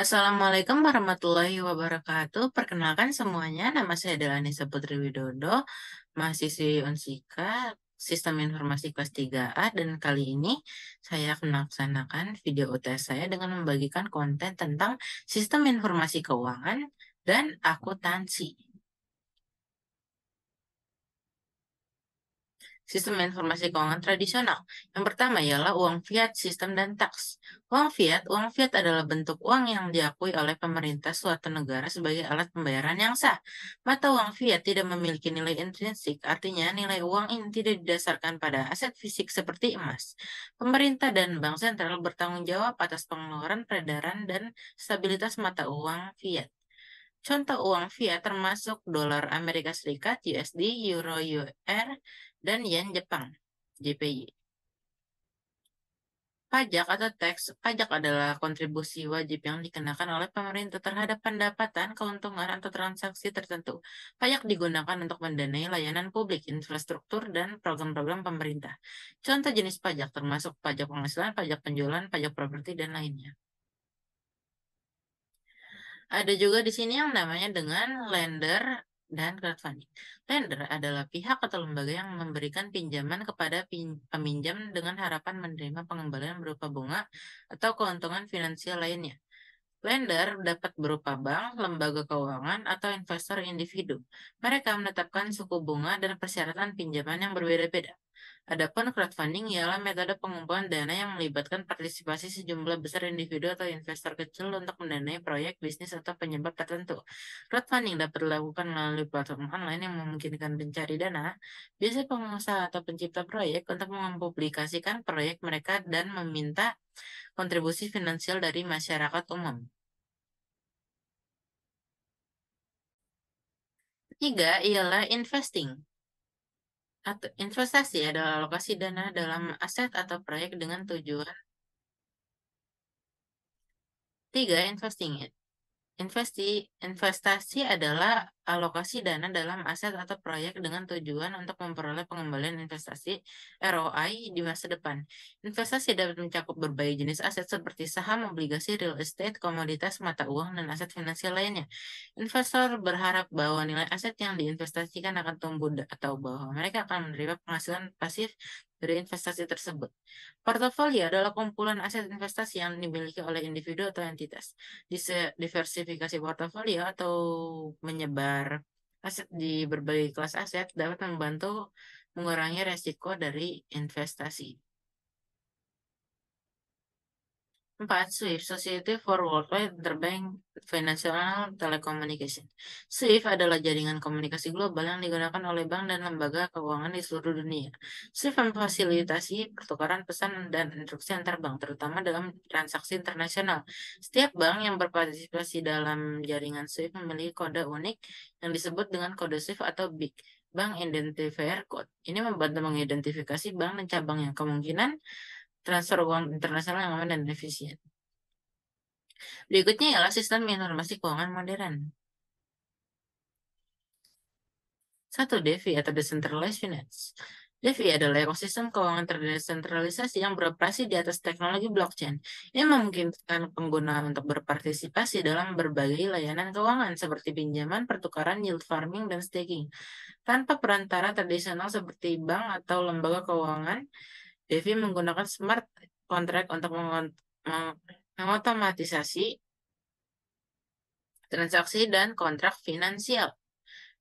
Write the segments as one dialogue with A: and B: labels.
A: Assalamualaikum warahmatullahi wabarakatuh. Perkenalkan semuanya, nama saya Delanisa Putri Widodo, mahasiswi Unsika, Sistem Informasi kelas 3A, dan kali ini saya akan melaksanakan video UTS saya dengan membagikan konten tentang Sistem Informasi Keuangan dan Akuntansi. Sistem informasi keuangan tradisional. Yang pertama ialah uang fiat, sistem, dan taks. Uang fiat adalah bentuk uang yang diakui oleh pemerintah suatu negara sebagai alat pembayaran yang sah. Mata uang fiat tidak memiliki nilai intrinsik, artinya nilai uang ini tidak didasarkan pada aset fisik seperti emas. Pemerintah dan bank sentral bertanggung jawab atas pengeluaran, peredaran, dan stabilitas mata uang fiat. Contoh uang fiat termasuk dolar Amerika Serikat, USD, Euro, UR, dan Yen Jepang, JPY. Pajak adalah kontribusi wajib yang dikenakan oleh pemerintah terhadap pendapatan, keuntungan, atau transaksi tertentu. Pajak digunakan untuk mendanai layanan publik, infrastruktur, dan program-program pemerintah. Contoh jenis pajak termasuk pajak penghasilan, pajak penjualan, pajak properti, dan lainnya. Ada juga di sini yang namanya dengan lender dan crowdfunding. Lender adalah pihak atau lembaga yang memberikan pinjaman kepada peminjam dengan harapan menerima pengembalian berupa bunga atau keuntungan finansial lainnya. Lender dapat berupa bank, lembaga keuangan, atau investor individu. Mereka menetapkan suku bunga dan persyaratan pinjaman yang berbeda-beda. Adapun crowdfunding ialah metode pengumpulan dana yang melibatkan partisipasi sejumlah besar individu atau investor kecil untuk mendanai proyek bisnis atau penyebab tertentu. Crowdfunding dapat dilakukan melalui platform online yang memungkinkan pencari dana, biasanya pengusaha atau pencipta proyek untuk mempublikasikan proyek mereka dan meminta kontribusi finansial dari masyarakat umum. Ketiga ialah investing. Atau investasi adalah alokasi dana dalam aset atau proyek dengan tujuan. Tiga, investing. Investasi adalah alokasi dana dalam aset atau proyek dengan tujuan untuk memperoleh pengembalian investasi ROI di masa depan. Investasi dapat mencakup berbagai jenis aset seperti saham, obligasi, real estate, komoditas, mata uang, dan aset finansial lainnya. Investor berharap bahwa nilai aset yang diinvestasikan akan tumbuh atau bahwa mereka akan menerima penghasilan pasif dari investasi tersebut. Portofolio adalah kumpulan aset investasi yang dimiliki oleh individu atau entitas. Diversifikasi portofolio atau menyebar aset di berbagai kelas aset dapat membantu mengurangi resiko dari investasi. 4. SWIFT, Society for Worldwide Interbank Financial Telecommunication. SWIFT adalah jaringan komunikasi global yang digunakan oleh bank dan lembaga keuangan di seluruh dunia. SWIFT memfasilitasi pertukaran pesan dan instruksi antar bank, terutama dalam transaksi internasional. Setiap bank yang berpartisipasi dalam jaringan SWIFT memiliki kode unik yang disebut dengan kode SWIFT atau BIC, Bank Identifier Code. Ini membantu mengidentifikasi bank dan cabang yang kemungkinan transfer uang internasional yang aman dan efisien. Berikutnya ialah sistem informasi keuangan modern. 1. DeFi atau Decentralized Finance. DeFi adalah ekosistem keuangan terdesentralisasi yang beroperasi di atas teknologi blockchain. Ini memungkinkan pengguna untuk berpartisipasi dalam berbagai layanan keuangan seperti pinjaman, pertukaran, yield farming, dan staking. Tanpa perantara tradisional seperti bank atau lembaga keuangan, DeFi menggunakan smart contract untuk mengotomatisasi transaksi dan kontrak finansial.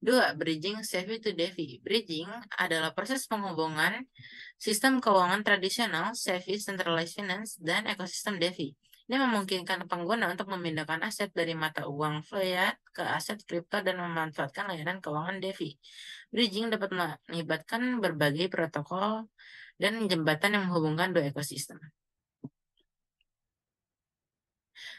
A: 2. Bridging SEFI to DeFi. Bridging adalah proses penghubungan sistem keuangan tradisional, SEFI, Centralized Finance, dan ekosistem DeFi. Ini memungkinkan pengguna untuk memindahkan aset dari mata uang fiat ke aset kripto dan memanfaatkan layanan keuangan DeFi. Bridging dapat melibatkan berbagai protokol dan jembatan yang menghubungkan dua ekosistem.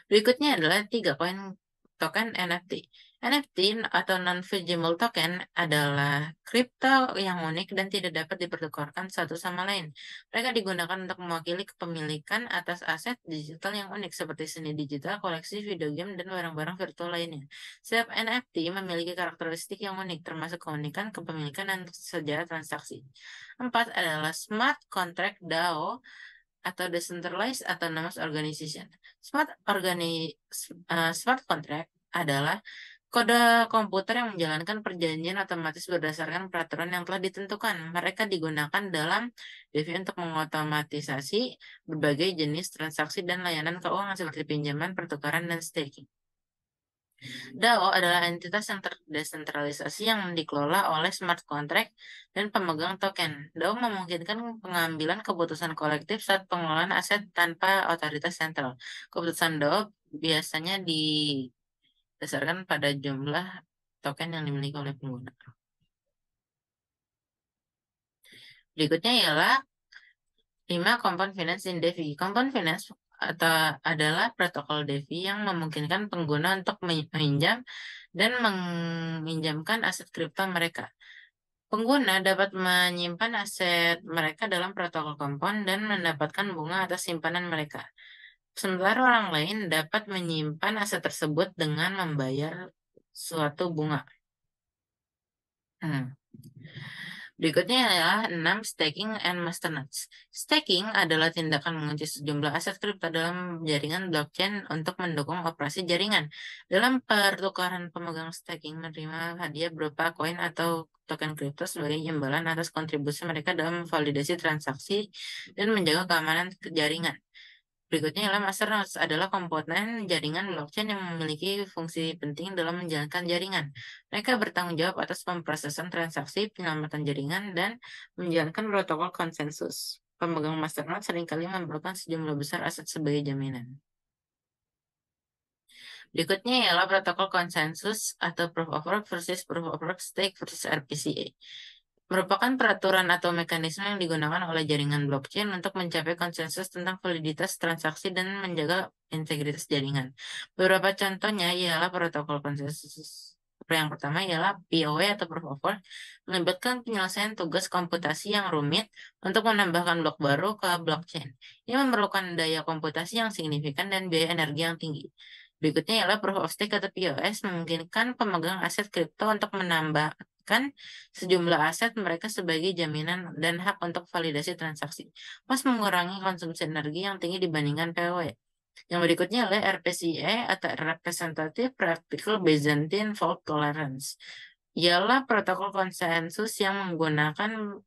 A: Berikutnya adalah 3 koin token NFT. NFT atau non-fungible token adalah kripto yang unik dan tidak dapat dipertukarkan satu sama lain. Mereka digunakan untuk mewakili kepemilikan atas aset digital yang unik seperti seni digital, koleksi video game, dan barang-barang virtual lainnya. Setiap NFT memiliki karakteristik yang unik, termasuk keunikan, kepemilikan, dan sejarah transaksi. 4 adalah smart contract DAO atau Decentralized Autonomous Organization. Smart contract adalah kode komputer yang menjalankan perjanjian otomatis berdasarkan peraturan yang telah ditentukan. Mereka digunakan dalam DeFi untuk mengotomatisasi berbagai jenis transaksi dan layanan keuangan seperti pinjaman, pertukaran, dan staking. DAO adalah entitas yang terdesentralisasi yang dikelola oleh smart contract dan pemegang token. DAO memungkinkan pengambilan keputusan kolektif saat pengelolaan aset tanpa otoritas sentral. Keputusan DAO biasanya didasarkan pada jumlah token yang dimiliki oleh pengguna. Berikutnya ialah 5 Compound Finance in DeFi. Compound Finance adalah protokol DeFi yang memungkinkan pengguna untuk meminjam dan meminjamkan aset kripto mereka. Pengguna dapat menyimpan aset mereka dalam protokol compound dan mendapatkan bunga atas simpanan mereka. Sementara orang lain dapat menyimpan aset tersebut dengan membayar suatu bunga. Berikutnya adalah 6 Staking and Masternodes. Staking adalah tindakan mengunci sejumlah aset kripto dalam jaringan blockchain untuk mendukung operasi jaringan. Dalam pertukaran, pemegang staking menerima hadiah berupa koin atau token kripto sebagai imbalan atas kontribusi mereka dalam validasi transaksi dan menjaga keamanan jaringan. Berikutnya adalah masternodes adalah komponen jaringan blockchain yang memiliki fungsi penting dalam menjalankan jaringan. Mereka bertanggung jawab atas pemrosesan transaksi, penyelamatan jaringan, dan menjalankan protokol konsensus. Pemegang masternode seringkali memerlukan sejumlah besar aset sebagai jaminan. Berikutnya ialah protokol konsensus atau Proof of Work versus Proof of Work Stake versus RPCA. Merupakan peraturan atau mekanisme yang digunakan oleh jaringan blockchain untuk mencapai konsensus tentang validitas transaksi dan menjaga integritas jaringan. Beberapa contohnya ialah protokol konsensus. Yang pertama ialah POW atau Proof of Work, melibatkan penyelesaian tugas komputasi yang rumit untuk menambahkan blok baru ke blockchain. Ini memerlukan daya komputasi yang signifikan dan biaya energi yang tinggi. Berikutnya ialah Proof of Stake atau POS, memungkinkan pemegang aset kripto untuk menambahkan sejumlah aset mereka sebagai jaminan dan hak untuk validasi transaksi, plus mengurangi konsumsi energi yang tinggi dibandingkan POW. Yang berikutnya adalah RPCA atau Representative Practical Byzantine Fault Tolerance. Ialah protokol konsensus yang menggunakan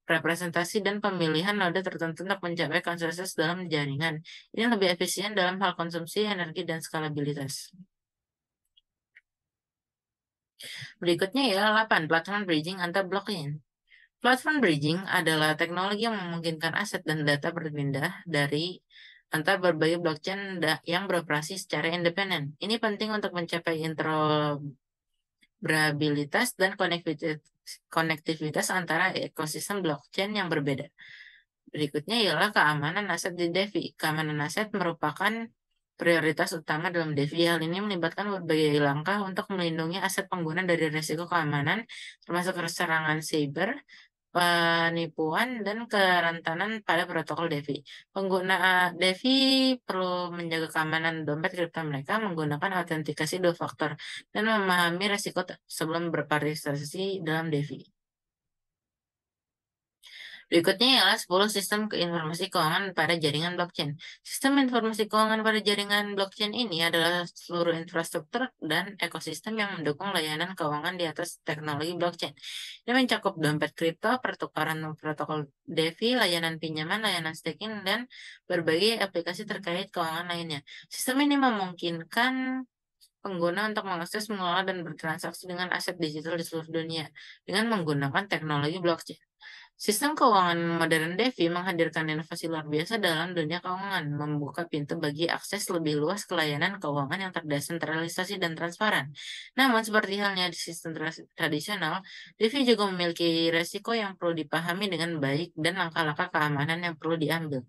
A: representasi dan pemilihan node tertentu untuk mencapai konsensus dalam jaringan. Ini lebih efisien dalam hal konsumsi energi dan skalabilitas. Berikutnya ya 8. Platform Bridging antar blockchain. Platform Bridging adalah teknologi yang memungkinkan aset dan data berpindah dari antar berbagai blockchain yang beroperasi secara independen. Ini penting untuk mencapai interoperabilitas dan konektivitas antara ekosistem blockchain yang berbeda. Berikutnya ialah keamanan aset di DeFi. Keamanan aset merupakan prioritas utama dalam DeFi. Hal ini melibatkan berbagai langkah untuk melindungi aset pengguna dari risiko keamanan, termasuk serangan cyber, penipuan, dan kerentanan pada protokol DeFi. Pengguna DeFi perlu menjaga keamanan dompet kripto mereka menggunakan autentikasi dua faktor dan memahami risiko sebelum berpartisipasi dalam DeFi. Berikutnya ialah 10 sistem informasi keuangan pada jaringan blockchain. Sistem informasi keuangan pada jaringan blockchain ini adalah seluruh infrastruktur dan ekosistem yang mendukung layanan keuangan di atas teknologi blockchain. Ini mencakup dompet kripto, pertukaran protokol DeFi, layanan pinjaman, layanan staking, dan berbagai aplikasi terkait keuangan lainnya. Sistem ini memungkinkan pengguna untuk mengakses, mengelola, dan bertransaksi dengan aset digital di seluruh dunia dengan menggunakan teknologi blockchain. Sistem keuangan modern DeFi menghadirkan inovasi luar biasa dalam dunia keuangan, membuka pintu bagi akses lebih luas ke layanan keuangan yang terdesentralisasi dan transparan. Namun, seperti halnya di sistem tradisional, DeFi juga memiliki resiko yang perlu dipahami dengan baik dan langkah-langkah keamanan yang perlu diambil.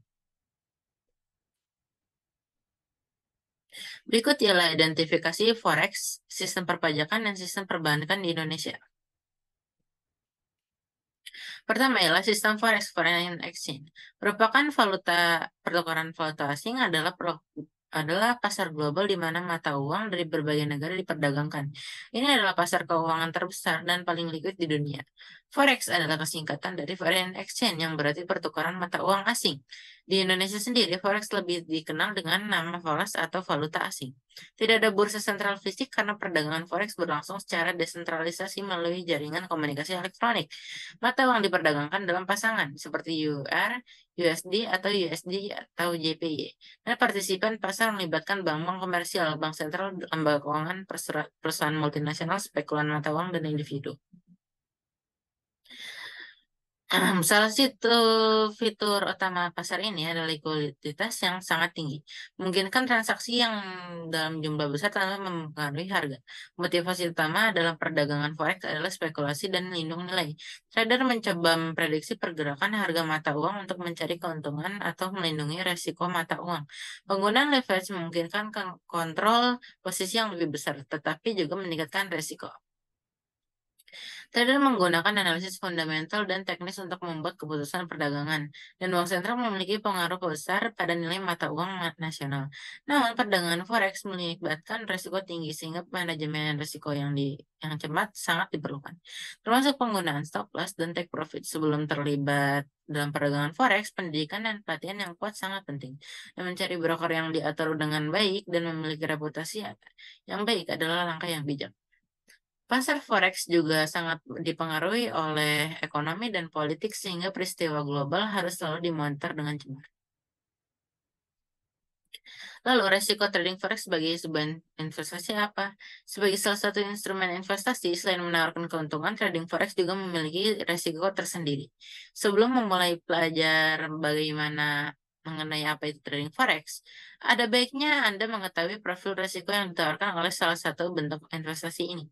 A: Berikut ialah identifikasi forex, sistem perpajakan, dan sistem perbankan di Indonesia. Pertama ialah sistem forex, foreign exchange. Merupakan pertukaran valuta asing adalah pasar global di mana mata uang dari berbagai negara diperdagangkan. Ini adalah pasar keuangan terbesar dan paling liquid di dunia. Forex adalah kesingkatan dari foreign exchange yang berarti pertukaran mata uang asing. Di Indonesia sendiri, forex lebih dikenal dengan nama forex atau valuta asing. Tidak ada bursa sentral fisik karena perdagangan forex berlangsung secara desentralisasi melalui jaringan komunikasi elektronik. Mata uang diperdagangkan dalam pasangan, seperti UR, USD, atau USD, atau JPY. Dan partisipan pasar melibatkan bank-bank komersial, bank sentral, lembaga keuangan, perusahaan multinasional, spekulan mata uang, dan individu. Salah satu fitur utama pasar ini adalah likuiditas yang sangat tinggi, memungkinkan transaksi yang dalam jumlah besar tanpa mempengaruhi harga. Motivasi utama dalam perdagangan forex adalah spekulasi dan lindung nilai. Trader mencoba memprediksi pergerakan harga mata uang untuk mencari keuntungan atau melindungi resiko mata uang. Penggunaan leverage memungkinkan kontrol posisi yang lebih besar, tetapi juga meningkatkan resiko. Trader menggunakan analisis fundamental dan teknis untuk membuat keputusan perdagangan, dan bank sentral memiliki pengaruh besar pada nilai mata uang nasional. Namun, perdagangan forex melibatkan risiko tinggi sehingga manajemen risiko yang cermat sangat diperlukan, termasuk penggunaan stop loss dan take profit sebelum terlibat dalam perdagangan forex. Pendidikan dan pelatihan yang kuat sangat penting, dan mencari broker yang diatur dengan baik dan memiliki reputasi yang baik adalah langkah yang bijak. Pasar forex juga sangat dipengaruhi oleh ekonomi dan politik sehingga peristiwa global harus selalu dimonitor dengan cermat. Lalu, resiko trading forex sebagai sebuah investasi apa? Sebagai salah satu instrumen investasi, selain menawarkan keuntungan, trading forex juga memiliki resiko tersendiri. Sebelum memulai belajar bagaimana mengenai apa itu trading forex, ada baiknya Anda mengetahui profil resiko yang ditawarkan oleh salah satu bentuk investasi ini.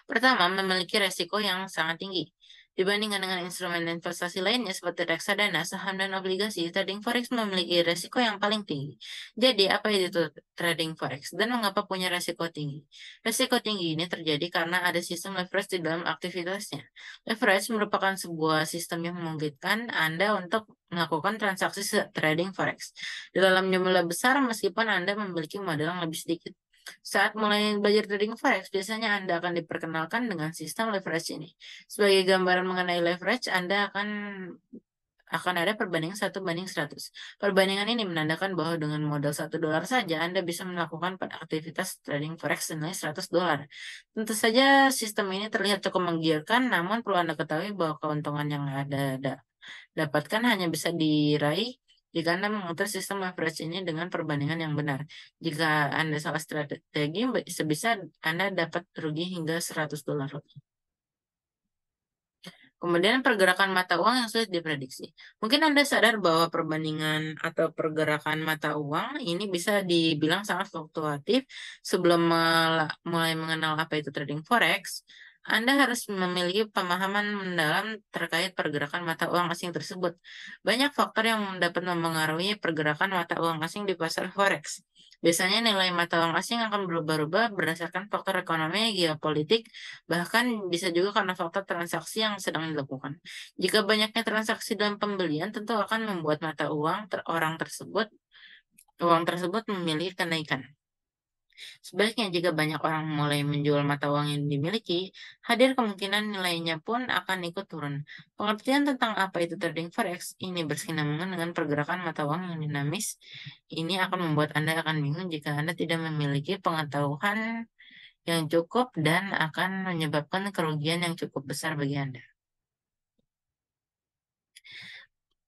A: Pertama, memiliki resiko yang sangat tinggi. Dibandingkan dengan instrumen investasi lainnya seperti reksadana, saham, dan obligasi, trading forex memiliki resiko yang paling tinggi. Jadi, apa itu trading forex dan mengapa punya resiko tinggi? Resiko tinggi ini terjadi karena ada sistem leverage di dalam aktivitasnya. Leverage merupakan sebuah sistem yang memungkinkan Anda untuk melakukan transaksi trading forex di dalam jumlah besar meskipun Anda memiliki modal yang lebih sedikit. Saat mulai belajar trading forex, biasanya Anda akan diperkenalkan dengan sistem leverage ini. Sebagai gambaran mengenai leverage, Anda akan ada perbandingan 1:100. Perbandingan ini menandakan bahwa dengan modal $1 saja, Anda bisa melakukan aktivitas trading forex senilai $100. Tentu saja sistem ini terlihat cukup menggiurkan, namun perlu Anda ketahui bahwa keuntungan yang Anda dapatkan hanya bisa diraih jika Anda mengatur sistem leverage ini dengan perbandingan yang benar. Jika Anda salah strategi, sebisa Anda dapat rugi hingga $100 lebih. Kemudian pergerakan mata uang yang sulit diprediksi. Mungkin Anda sadar bahwa perbandingan atau pergerakan mata uang ini bisa dibilang sangat fluktuatif. Sebelum mulai mengenal apa itu trading forex, Anda harus memiliki pemahaman mendalam terkait pergerakan mata uang asing tersebut. Banyak faktor yang dapat mempengaruhi pergerakan mata uang asing di pasar forex. Biasanya nilai mata uang asing akan berubah-ubah berdasarkan faktor ekonomi, geopolitik, bahkan bisa juga karena faktor transaksi yang sedang dilakukan. Jika banyaknya transaksi dalam pembelian, tentu akan membuat mata uang uang tersebut memiliki kenaikan. Sebaliknya, jika banyak orang mulai menjual mata uang yang dimiliki, hadir kemungkinan nilainya pun akan ikut turun. Pengertian tentang apa itu trading forex ini berkesinambungan dengan pergerakan mata uang yang dinamis. Ini akan membuat Anda akan bingung jika Anda tidak memiliki pengetahuan yang cukup dan akan menyebabkan kerugian yang cukup besar bagi Anda.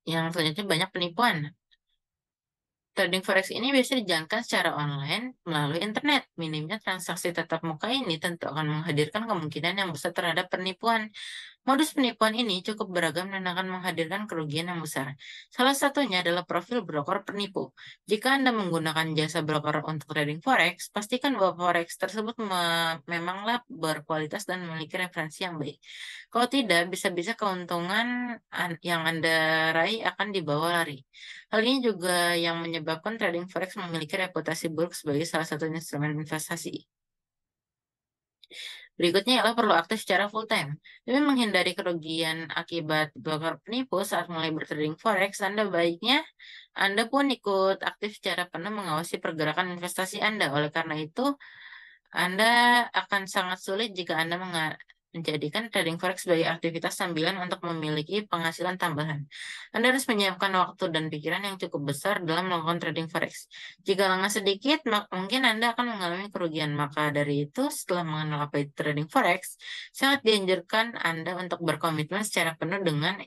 A: Yang selanjutnya, banyak penipuan. Trading forex ini biasanya dijalankan secara online melalui internet. Minimnya transaksi tatap muka ini tentu akan menghadirkan kemungkinan yang besar terhadap penipuan. Modus penipuan ini cukup beragam dan akan menghadirkan kerugian yang besar. Salah satunya adalah profil broker penipu. Jika Anda menggunakan jasa broker untuk trading forex, pastikan bahwa forex tersebut memanglah berkualitas dan memiliki referensi yang baik. Kalau tidak, bisa-bisa keuntungan yang Anda raih akan dibawa lari. Hal ini juga yang menyebabkan trading forex memiliki reputasi buruk sebagai salah satu instrumen investasi. Berikutnya ialah perlu aktif secara full time. Demi menghindari kerugian akibat broker penipu saat mulai bertrading forex, Anda pun ikut aktif secara penuh mengawasi pergerakan investasi Anda. Oleh karena itu, Anda akan sangat sulit jika Anda menjadikan trading forex sebagai aktivitas sambilan untuk memiliki penghasilan tambahan. Anda harus menyiapkan waktu dan pikiran yang cukup besar dalam melakukan trading forex. Jika lengah sedikit, mungkin Anda akan mengalami kerugian. Maka dari itu, setelah mengenal apa itu trading forex, sangat dianjurkan Anda untuk berkomitmen secara penuh dengan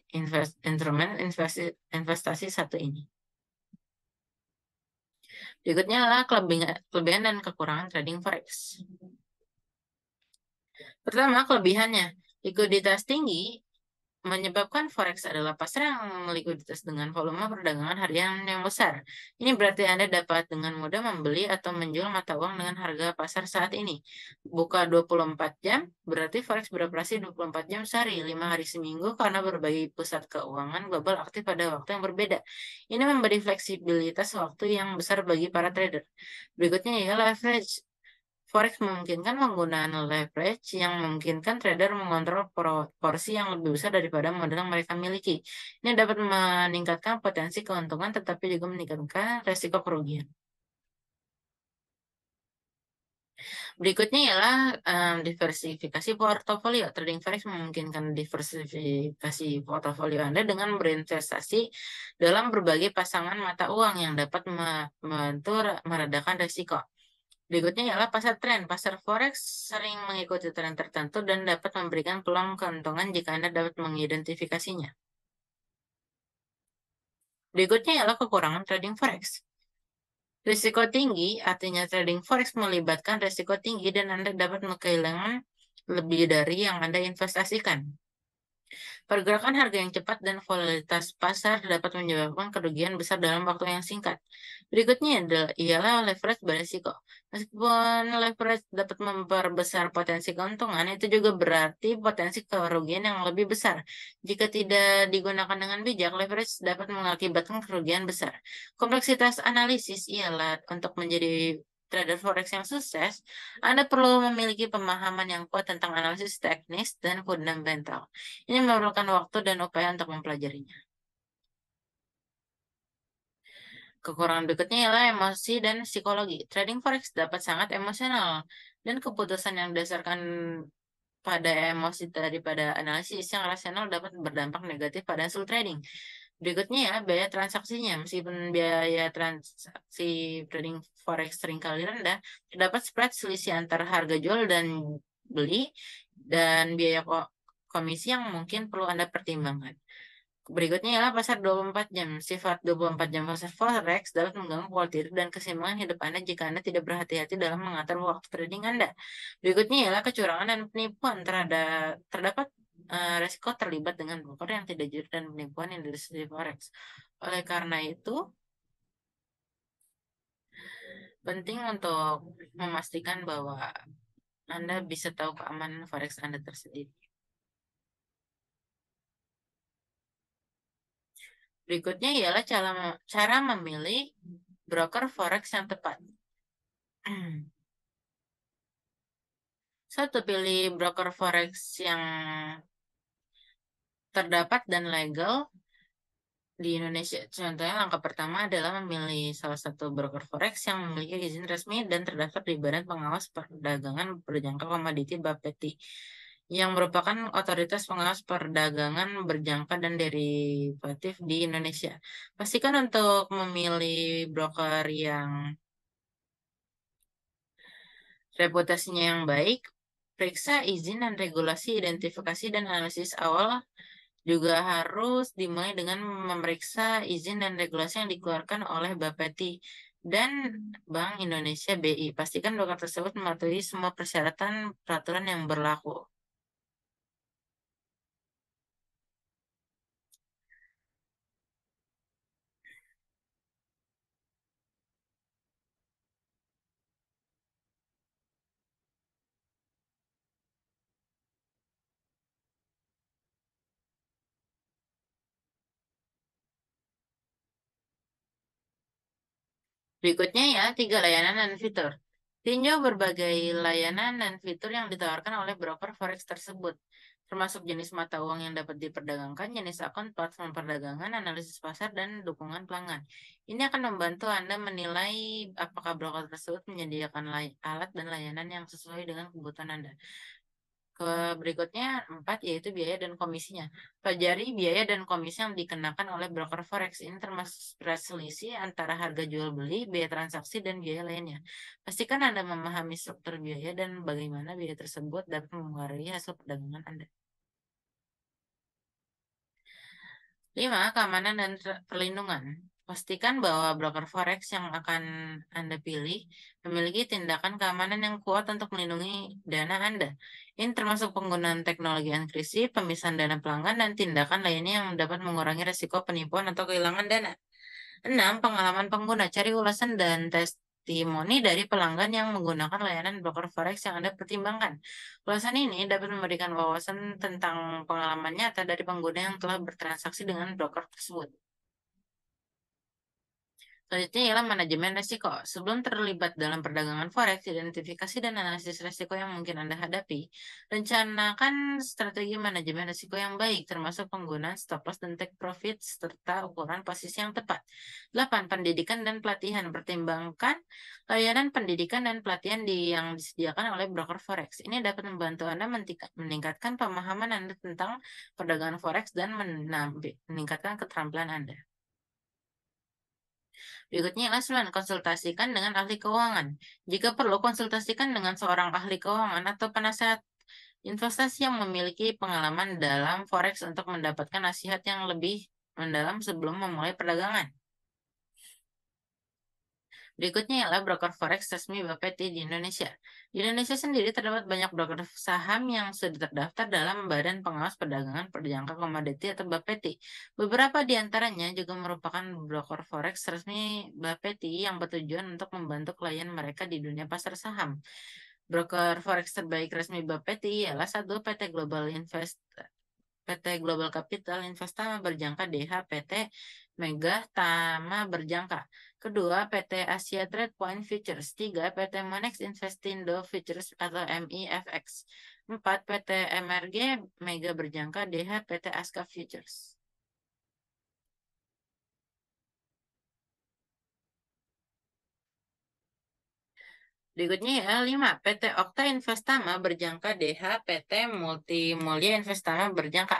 A: instrumen investasi satu ini. Berikutnya adalah kelebihan dan kekurangan trading forex. Pertama, kelebihannya. Likuiditas tinggi menyebabkan forex adalah pasar yang likuiditas dengan volume perdagangan harian yang besar. Ini berarti Anda dapat dengan mudah membeli atau menjual mata uang dengan harga pasar saat ini. Buka 24 jam, berarti forex beroperasi 24 jam sehari, 5 hari seminggu karena berbagai pusat keuangan global aktif pada waktu yang berbeda. Ini memberi fleksibilitas waktu yang besar bagi para trader. Berikutnya ialah leverage. Forex memungkinkan penggunaan leverage yang memungkinkan trader mengontrol porsi yang lebih besar daripada modal yang mereka miliki. Ini dapat meningkatkan potensi keuntungan tetapi juga meningkatkan resiko kerugian. Berikutnya ialah diversifikasi portofolio. Trading forex memungkinkan diversifikasi portofolio Anda dengan berinvestasi dalam berbagai pasangan mata uang yang dapat membantu meredakan risiko. Berikutnya ialah pasar tren. Pasar forex sering mengikuti tren tertentu dan dapat memberikan peluang keuntungan jika Anda dapat mengidentifikasinya. Berikutnya ialah kekurangan trading forex. Risiko tinggi, artinya trading forex melibatkan risiko tinggi dan Anda dapat kehilangan lebih dari yang Anda investasikan. Pergerakan harga yang cepat dan volatilitas pasar dapat menyebabkan kerugian besar dalam waktu yang singkat. Berikutnya ialah leverage beresiko. Meskipun leverage dapat memperbesar potensi keuntungan, itu juga berarti potensi kerugian yang lebih besar. Jika tidak digunakan dengan bijak, leverage dapat mengakibatkan kerugian besar. Kompleksitas analisis ialah untuk menjadi trader forex yang sukses, Anda perlu memiliki pemahaman yang kuat tentang analisis teknis dan fundamental. Ini memerlukan waktu dan upaya untuk mempelajarinya. Kekurangan berikutnya ialah emosi dan psikologi. Trading forex dapat sangat emosional dan keputusan yang berdasarkan pada emosi daripada analisis yang rasional dapat berdampak negatif pada hasil trading. Berikutnya ya, biaya transaksinya. Meskipun biaya transaksi trading forex seringkali rendah, terdapat spread selisih antara harga jual dan beli dan biaya komisi yang mungkin perlu Anda pertimbangkan. Berikutnya ialah pasar 24 jam. Sifat 24 jam pasar forex dapat mengganggu kualitas dan keseimbangan hidup Anda jika Anda tidak berhati-hati dalam mengatur waktu trading Anda. Berikutnya ialah kecurangan dan penipuan. Terdapat resiko terlibat dengan broker yang tidak jujur dan penipuan industri forex. Oleh karena itu, penting untuk memastikan bahwa Anda bisa tahu keamanan forex Anda tersendiri. Berikutnya ialah cara memilih broker forex yang tepat. Satu, pilih broker forex yang terdapat dan legal di Indonesia. Contohnya, langkah pertama adalah memilih salah satu broker forex yang memiliki izin resmi dan terdaftar di Badan Pengawas Perdagangan Berjangka Komoditi Bapeti, yang merupakan otoritas pengawas perdagangan berjangka dan derivatif di Indonesia. Pastikan untuk memilih broker yang reputasinya yang baik, periksa izin dan regulasi, identifikasi dan analisis awal juga harus dimulai dengan memeriksa izin dan regulasi yang dikeluarkan oleh Bapeti dan Bank Indonesia BI. Pastikan broker tersebut mematuhi semua persyaratan peraturan yang berlaku. Berikutnya ya, 3 layanan dan fitur. Tinjau berbagai layanan dan fitur yang ditawarkan oleh broker forex tersebut, termasuk jenis mata uang yang dapat diperdagangkan, jenis akun, platform perdagangan, analisis pasar, dan dukungan pelanggan. Ini akan membantu Anda menilai apakah broker tersebut menyediakan alat dan layanan yang sesuai dengan kebutuhan Anda. Berikutnya 4 yaitu biaya dan komisinya. Pelajari biaya dan komisi yang dikenakan oleh broker forex. Ini termasuk spread selisih antara harga jual beli, biaya transaksi, dan biaya lainnya. Pastikan Anda memahami struktur biaya dan bagaimana biaya tersebut dapat mempengaruhi hasil perdagangan Anda. 5. Keamanan dan perlindungan. Pastikan bahwa broker forex yang akan Anda pilih memiliki tindakan keamanan yang kuat untuk melindungi dana Anda. Ini termasuk penggunaan teknologi enkripsi, pemisahan dana pelanggan, dan tindakan lainnya yang dapat mengurangi risiko penipuan atau kehilangan dana. 6. Pengalaman pengguna. Cari ulasan dan testimoni dari pelanggan yang menggunakan layanan broker forex yang Anda pertimbangkan. Ulasan ini dapat memberikan wawasan tentang pengalaman nyata dari pengguna yang telah bertransaksi dengan broker tersebut. Selanjutnya ialah manajemen risiko. Sebelum terlibat dalam perdagangan forex, identifikasi dan analisis risiko yang mungkin Anda hadapi. Rencanakan strategi manajemen risiko yang baik, termasuk penggunaan stop loss dan take profit, serta ukuran posisi yang tepat. 8. Pendidikan dan pelatihan. Pertimbangkan layanan pendidikan dan pelatihan yang disediakan oleh broker forex. Ini dapat membantu Anda meningkatkan pemahaman Anda tentang perdagangan forex dan meningkatkan keterampilan Anda. Berikutnya adalah 9. Konsultasikan dengan ahli keuangan. Jika perlu, konsultasikan dengan seorang ahli keuangan atau penasehat investasi yang memiliki pengalaman dalam forex untuk mendapatkan nasihat yang lebih mendalam sebelum memulai perdagangan. Berikutnya ialah broker forex resmi Bapeti di Indonesia. Di Indonesia sendiri terdapat banyak broker saham yang sudah terdaftar dalam Badan Pengawas Perdagangan Perjangka Komoditi atau Bapeti. Beberapa di antaranya juga merupakan broker forex resmi Bapeti yang bertujuan untuk membantu klien mereka di dunia pasar saham. Broker forex terbaik resmi Bapeti ialah 1. PT Global Capital Investama Berjangka DH PT Mega Tama Berjangka. Kedua, PT Asia Trade Point Futures. 3. PT Monex Investindo Futures atau MIFX. 4. PT MRG Mega Berjangka DH PT Aska Futures. Berikutnya ya, 5. PT Okta Investama Berjangka DH PT Multimulya Investama Berjangka.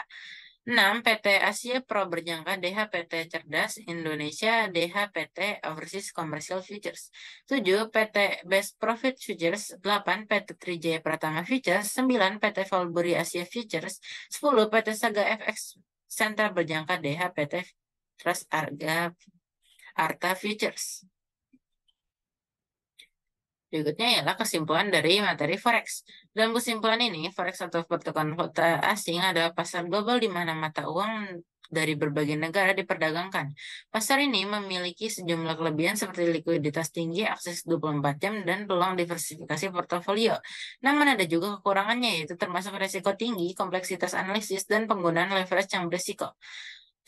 A: 6. PT Asia Pro Berjangka DH PT Cerdas Indonesia DH PT Overseas Commercial Futures. 7. PT Best Profit Futures. 8. PT Trijaya Pratama Futures. 9. PT Valburi Asia Futures. 10. PT Saga FX Center Berjangka DH PT Trust Arta Futures. Berikutnya ialah kesimpulan dari materi forex. Dalam kesimpulan ini, forex atau pertukaran valuta asing adalah pasar global di mana mata uang dari berbagai negara diperdagangkan. Pasar ini memiliki sejumlah kelebihan seperti likuiditas tinggi, akses 24 jam, dan peluang diversifikasi portofolio. Namun ada juga kekurangannya, yaitu termasuk risiko tinggi, kompleksitas analisis, dan penggunaan leverage yang berisiko.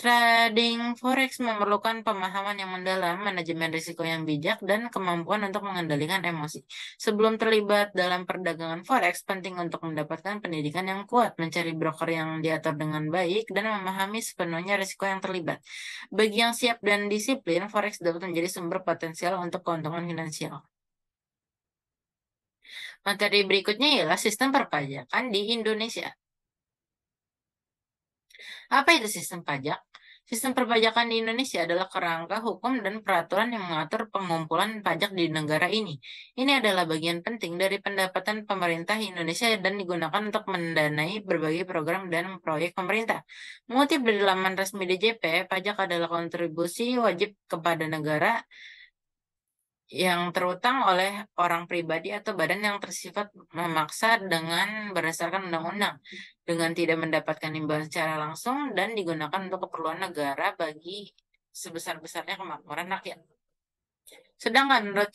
A: Trading forex memerlukan pemahaman yang mendalam, manajemen risiko yang bijak, dan kemampuan untuk mengendalikan emosi. Sebelum terlibat dalam perdagangan forex, penting untuk mendapatkan pendidikan yang kuat, mencari broker yang diatur dengan baik, dan memahami sepenuhnya risiko yang terlibat. Bagi yang siap dan disiplin, forex dapat menjadi sumber potensial untuk keuntungan finansial. Materi berikutnya ialah sistem perpajakan di Indonesia. Apa itu sistem pajak? Sistem perpajakan di Indonesia adalah kerangka hukum dan peraturan yang mengatur pengumpulan pajak di negara ini. Ini adalah bagian penting dari pendapatan pemerintah Indonesia dan digunakan untuk mendanai berbagai program dan proyek pemerintah. Mengutip dari laman resmi DJP, pajak adalah kontribusi wajib kepada negara yang terutang oleh orang pribadi atau badan yang tersifat memaksa dengan berdasarkan undang-undang dengan tidak mendapatkan imbalan secara langsung dan digunakan untuk keperluan negara bagi sebesar-besarnya kemakmuran rakyat. Sedangkan menurut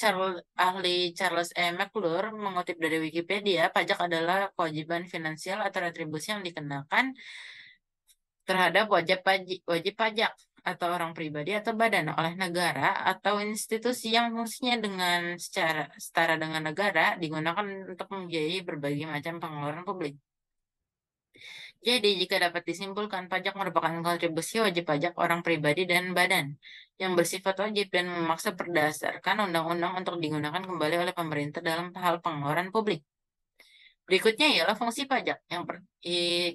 A: ahli Charles E. McClure mengutip dari Wikipedia, pajak adalah kewajiban finansial atau retribusi yang dikenakan terhadap wajib pajak atau orang pribadi atau badan oleh negara atau institusi yang fungsinya dengan secara setara dengan negara digunakan untuk membiayai berbagai macam pengeluaran publik. Jadi, jika dapat disimpulkan, pajak merupakan kontribusi wajib pajak orang pribadi dan badan yang bersifat wajib dan memaksa berdasarkan undang-undang untuk digunakan kembali oleh pemerintah dalam hal pengeluaran publik. Berikutnya ialah fungsi pajak.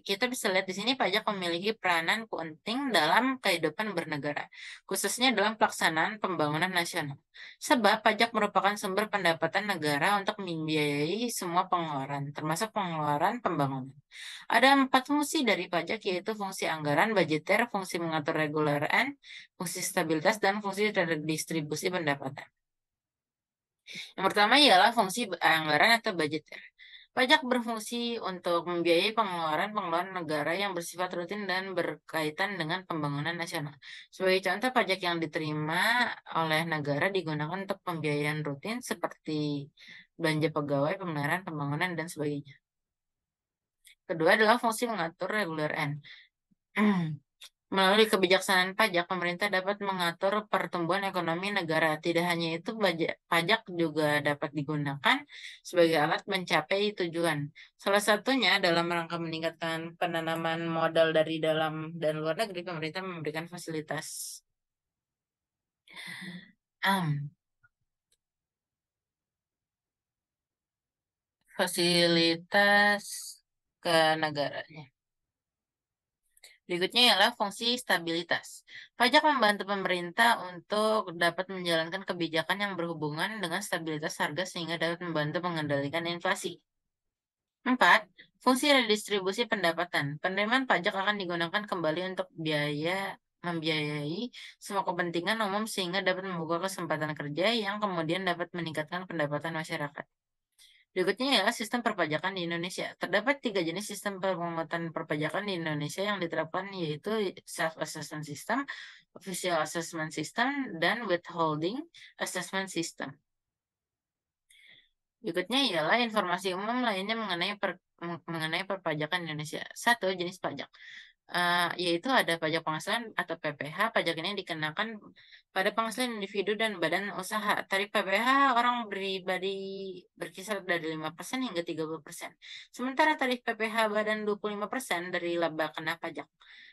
A: Kita bisa lihat di sini pajak memiliki peranan penting dalam kehidupan bernegara, khususnya dalam pelaksanaan pembangunan nasional. Sebab pajak merupakan sumber pendapatan negara untuk membiayai semua pengeluaran, termasuk pengeluaran pembangunan. Ada 4 fungsi dari pajak, yaitu fungsi anggaran, budgeter, fungsi mengatur reguleran, fungsi stabilitas, dan fungsi redistribusi pendapatan. Yang pertama ialah fungsi anggaran atau budgeter. Pajak berfungsi untuk membiayai pengeluaran-pengeluaran negara yang bersifat rutin dan berkaitan dengan pembangunan nasional. Sebagai contoh, pajak yang diterima oleh negara digunakan untuk pembiayaan rutin seperti belanja pegawai, pemeliharaan, pembangunan, dan sebagainya. Kedua adalah fungsi mengatur regular N. Melalui kebijaksanaan pajak, pemerintah dapat mengatur pertumbuhan ekonomi negara. Tidak hanya itu, pajak juga dapat digunakan sebagai alat mencapai tujuan. Salah satunya dalam rangka meningkatkan penanaman modal dari dalam dan luar negeri, pemerintah memberikan fasilitas am, fasilitas ke negaranya. Berikutnya ialah fungsi stabilitas. Pajak membantu pemerintah untuk dapat menjalankan kebijakan yang berhubungan dengan stabilitas harga sehingga dapat membantu mengendalikan inflasi. 4. Fungsi redistribusi pendapatan. Penerimaan pajak akan digunakan kembali untuk membiayai semua kepentingan umum sehingga dapat membuka kesempatan kerja yang kemudian dapat meningkatkan pendapatan masyarakat. Berikutnya ialah sistem perpajakan di Indonesia. Terdapat 3 jenis sistem pemungutan perpajakan di Indonesia yang diterapkan, yaitu self-assessment system, official assessment system, dan withholding assessment system. Berikutnya ialah informasi umum lainnya mengenai perpajakan Indonesia. 1. Jenis pajak. Yaitu ada pajak penghasilan atau PPh. Pajak ini dikenakan pada penghasilan individu dan badan usaha. Tarif PPh orang pribadi berkisar dari 5% hingga 30%. Sementara tarif PPh badan 25% dari laba kena pajak.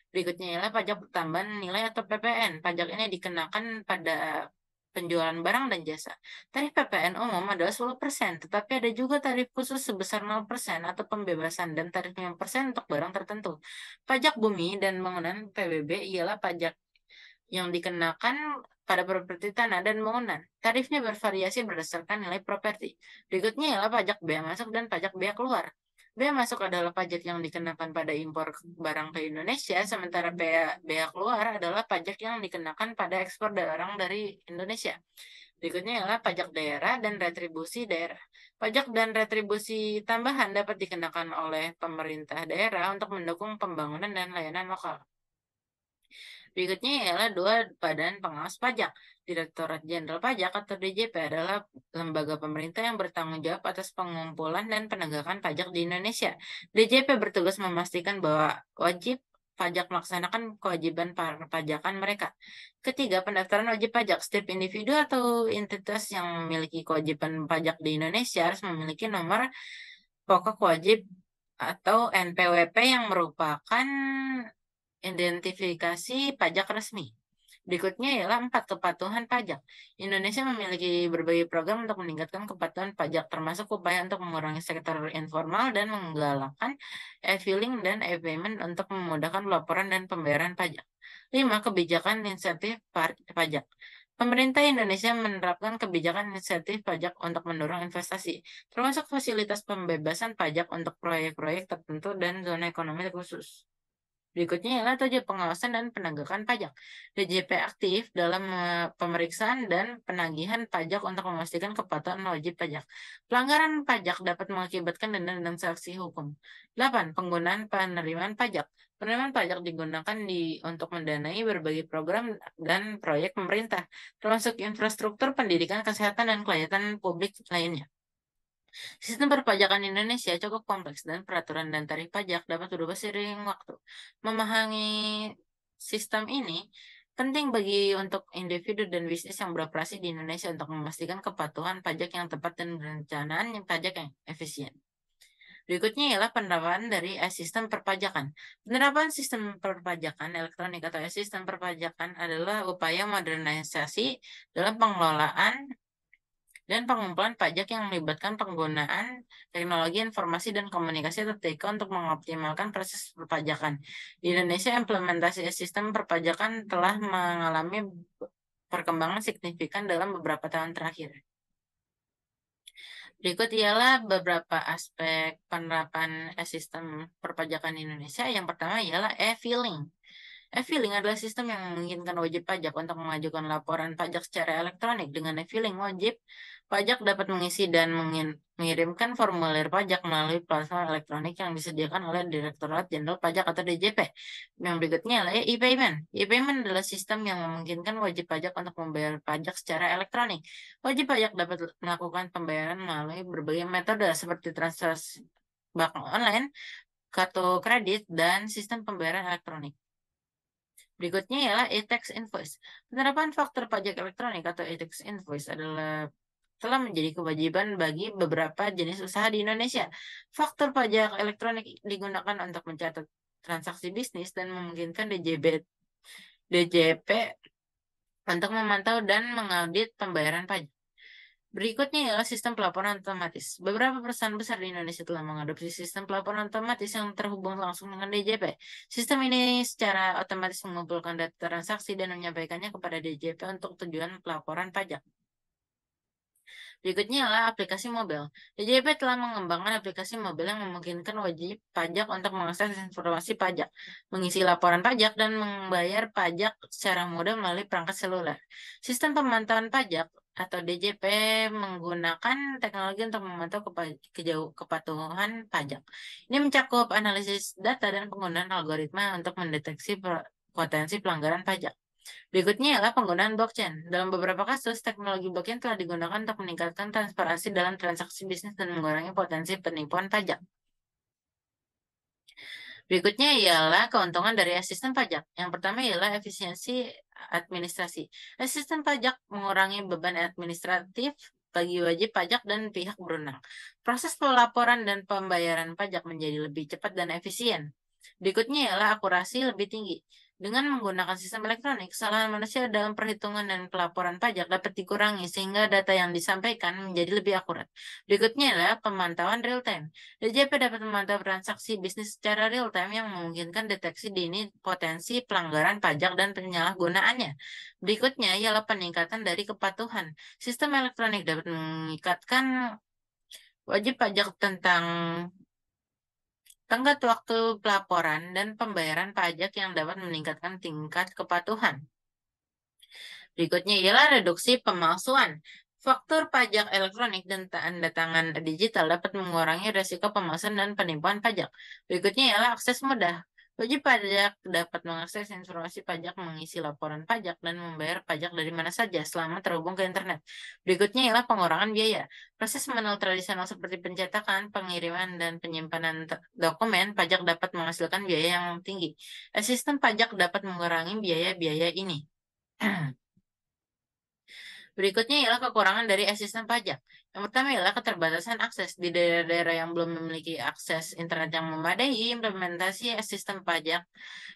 A: Berikutnya ialah pajak tambahan nilai atau PPN. Pajak ini dikenakan pada penjualan barang dan jasa. Tarif PPN umum adalah 10%, tetapi ada juga tarif khusus sebesar 0% atau pembebasan dan tarif 5% untuk barang tertentu. Pajak bumi dan bangunan PBB ialah pajak yang dikenakan pada properti tanah dan bangunan. Tarifnya bervariasi berdasarkan nilai properti. Berikutnya ialah pajak bea masuk dan pajak bea keluar. Bea masuk adalah pajak yang dikenakan pada impor barang ke Indonesia, sementara bea keluar adalah pajak yang dikenakan pada ekspor barang dari Indonesia. Berikutnya ialah pajak daerah dan retribusi daerah. Pajak dan retribusi tambahan dapat dikenakan oleh pemerintah daerah untuk mendukung pembangunan dan layanan lokal. Berikutnya ialah 2 badan pengawas pajak. Direktorat Jenderal Pajak atau DJP adalah lembaga pemerintah yang bertanggung jawab atas pengumpulan dan penegakan pajak di Indonesia. DJP bertugas memastikan bahwa wajib pajak melaksanakan kewajiban perpajakan mereka. Ketiga, pendaftaran wajib pajak. Setiap individu atau entitas yang memiliki kewajiban pajak di Indonesia harus memiliki nomor pokok wajib atau NPWP yang merupakan identifikasi pajak resmi. Berikutnya ialah 4. Kepatuhan pajak. Indonesia memiliki berbagai program untuk meningkatkan kepatuhan pajak, termasuk upaya untuk mengurangi sektor informal dan menggalakkan e-filing dan e-payment untuk memudahkan laporan dan pembayaran pajak. 5. Kebijakan insentif pajak. Pemerintah Indonesia menerapkan kebijakan insentif pajak untuk mendorong investasi, termasuk fasilitas pembebasan pajak untuk proyek-proyek tertentu dan zona ekonomi khusus. Berikutnya ialah 7. Pengawasan dan penegakan pajak. DJP aktif dalam pemeriksaan dan penagihan pajak untuk memastikan kepatuhan wajib pajak. Pelanggaran pajak dapat mengakibatkan denda dan sanksi hukum. 8. Penggunaan penerimaan pajak. Penerimaan pajak digunakan untuk mendanai berbagai program dan proyek pemerintah, termasuk infrastruktur pendidikan, kesehatan, dan kelainan publik lainnya. Sistem perpajakan Indonesia cukup kompleks dan peraturan dan tarif pajak dapat berubah seiring waktu. Memahami sistem ini penting untuk individu dan bisnis yang beroperasi di Indonesia untuk memastikan kepatuhan pajak yang tepat dan perencanaan pajak yang efisien. Berikutnya ialah penerapan dari sistem perpajakan. Penerapan sistem perpajakan elektronik atau sistem perpajakan adalah upaya modernisasi dalam pengelolaan dan pengumpulan pajak yang melibatkan penggunaan teknologi informasi dan komunikasi atau TIK untuk mengoptimalkan proses perpajakan. Di Indonesia, implementasi sistem perpajakan telah mengalami perkembangan signifikan dalam beberapa tahun terakhir. Berikut ialah beberapa aspek penerapan sistem perpajakan di Indonesia. Yang pertama ialah e-filing. E-filing adalah sistem yang memungkinkan wajib pajak untuk mengajukan laporan pajak secara elektronik. Dengan e-filing, wajib pajak dapat mengisi dan mengirimkan formulir pajak melalui platform elektronik yang disediakan oleh Direktorat Jenderal Pajak atau DJP. Yang berikutnya adalah e-payment. E-payment adalah sistem yang memungkinkan wajib pajak untuk membayar pajak secara elektronik. Wajib pajak dapat melakukan pembayaran melalui berbagai metode seperti transaksi bank online, kartu kredit, dan sistem pembayaran elektronik. Berikutnya ialah e-tax invoice. Penerapan faktur pajak elektronik atau e-tax invoice telah menjadi kewajiban bagi beberapa jenis usaha di Indonesia. Faktur pajak elektronik digunakan untuk mencatat transaksi bisnis dan memungkinkan DJP untuk memantau dan mengaudit pembayaran pajak. Berikutnya ialah sistem pelaporan otomatis. Beberapa perusahaan besar di Indonesia telah mengadopsi sistem pelaporan otomatis yang terhubung langsung dengan DJP. Sistem ini secara otomatis mengumpulkan data transaksi dan menyampaikannya kepada DJP untuk tujuan pelaporan pajak. Berikutnya adalah aplikasi mobil. DJP telah mengembangkan aplikasi mobil yang memungkinkan wajib pajak untuk mengakses informasi pajak, mengisi laporan pajak, dan membayar pajak secara mudah melalui perangkat seluler. Sistem pemantauan pajak atau DJP menggunakan teknologi untuk memantau kepatuhan pajak. Ini mencakup analisis data dan penggunaan algoritma untuk mendeteksi potensi pelanggaran pajak. Berikutnya ialah penggunaan blockchain. Dalam beberapa kasus, teknologi blockchain telah digunakan untuk meningkatkan transparansi dalam transaksi bisnis dan mengurangi potensi penipuan pajak. Berikutnya ialah keuntungan dari sistem pajak. Yang pertama ialah efisiensi administrasi. Sistem pajak mengurangi beban administratif bagi wajib pajak dan pihak berwenang. Proses pelaporan dan pembayaran pajak menjadi lebih cepat dan efisien. Berikutnya ialah akurasi lebih tinggi. Dengan menggunakan sistem elektronik, kesalahan manusia dalam perhitungan dan pelaporan pajak dapat dikurangi sehingga data yang disampaikan menjadi lebih akurat. Berikutnya adalah pemantauan real time. DJP dapat memantau transaksi bisnis secara real time yang memungkinkan deteksi dini potensi pelanggaran pajak dan penyalahgunaannya. Berikutnya ialah peningkatan dari kepatuhan. Sistem elektronik dapat mengikatkan wajib pajak tentang tenggat waktu pelaporan dan pembayaran pajak yang dapat meningkatkan tingkat kepatuhan. Berikutnya ialah reduksi pemalsuan. Faktur pajak elektronik dan tanda tangan digital dapat mengurangi risiko pemalsuan dan penipuan pajak. Berikutnya ialah akses mudah. Wajib pajak dapat mengakses informasi pajak, mengisi laporan pajak, dan membayar pajak dari mana saja selama terhubung ke internet. Berikutnya ialah pengurangan biaya. Proses manual tradisional seperti pencetakan, pengiriman, dan penyimpanan dokumen pajak dapat menghasilkan biaya yang tinggi. Sistem pajak dapat mengurangi biaya-biaya ini. Berikutnya ialah kekurangan dari sistem pajak. Yang pertama ialah keterbatasan akses. Di daerah-daerah yang belum memiliki akses internet yang memadai, implementasi sistem pajak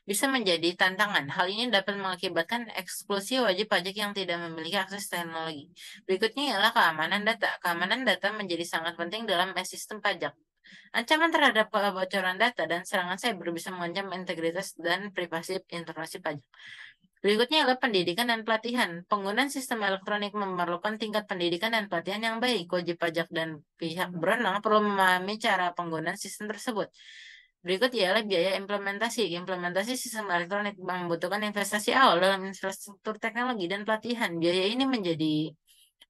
A: bisa menjadi tantangan. Hal ini dapat mengakibatkan eksklusi wajib pajak yang tidak memiliki akses teknologi. Berikutnya ialah keamanan data. Keamanan data menjadi sangat penting dalam sistem pajak. Ancaman terhadap kebocoran data dan serangan cyber bisa mengancam integritas dan privasi informasi pajak. Berikutnya adalah pendidikan dan pelatihan. Penggunaan sistem elektronik memerlukan tingkat pendidikan dan pelatihan yang baik. Wajib pajak dan pihak berwenang perlu memahami cara penggunaan sistem tersebut. Berikut ialah biaya implementasi. Implementasi sistem elektronik membutuhkan investasi awal dalam infrastruktur teknologi dan pelatihan. Biaya ini menjadi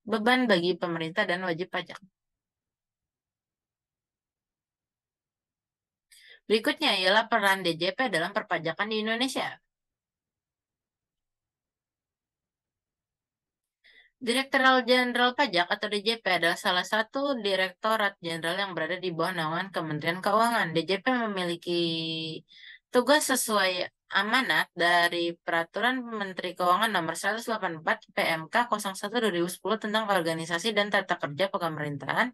A: beban bagi pemerintah dan wajib pajak. Berikutnya ialah peran DJP dalam perpajakan di Indonesia. Direktorat Jenderal Pajak atau DJP adalah salah satu direktorat jenderal yang berada di bawah naungan Kementerian Keuangan. DJP memiliki tugas sesuai amanat dari Peraturan Menteri Keuangan Nomor 184 PMK 01 2010 tentang organisasi dan tata kerja pemerintahan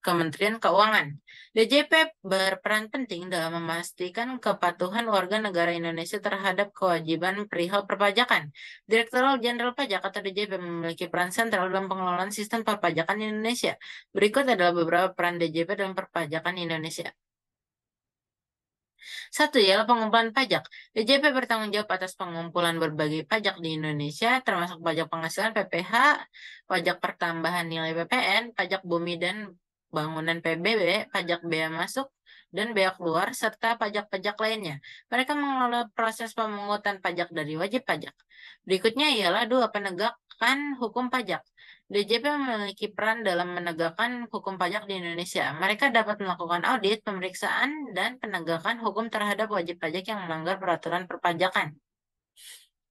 A: Kementerian Keuangan. DJP berperan penting dalam memastikan kepatuhan warga negara Indonesia terhadap kewajiban perihal perpajakan. Direktorat Jenderal Pajak atau DJP memiliki peran sentral dalam pengelolaan sistem perpajakan di Indonesia. Berikut adalah beberapa peran DJP dalam perpajakan Indonesia. Satu ialah pengumpulan pajak. DJP bertanggung jawab atas pengumpulan berbagai pajak di Indonesia, termasuk pajak penghasilan PPH, pajak pertambahan nilai PPN, pajak bumi dan bangunan PBB, pajak bea masuk dan bea keluar, serta pajak-pajak lainnya. Mereka mengelola proses pemungutan pajak dari wajib pajak. Berikutnya ialah dua, penegakan hukum pajak. DJP memiliki peran dalam menegakkan hukum pajak di Indonesia. Mereka dapat melakukan audit, pemeriksaan, dan penegakan hukum terhadap wajib pajak yang melanggar peraturan perpajakan.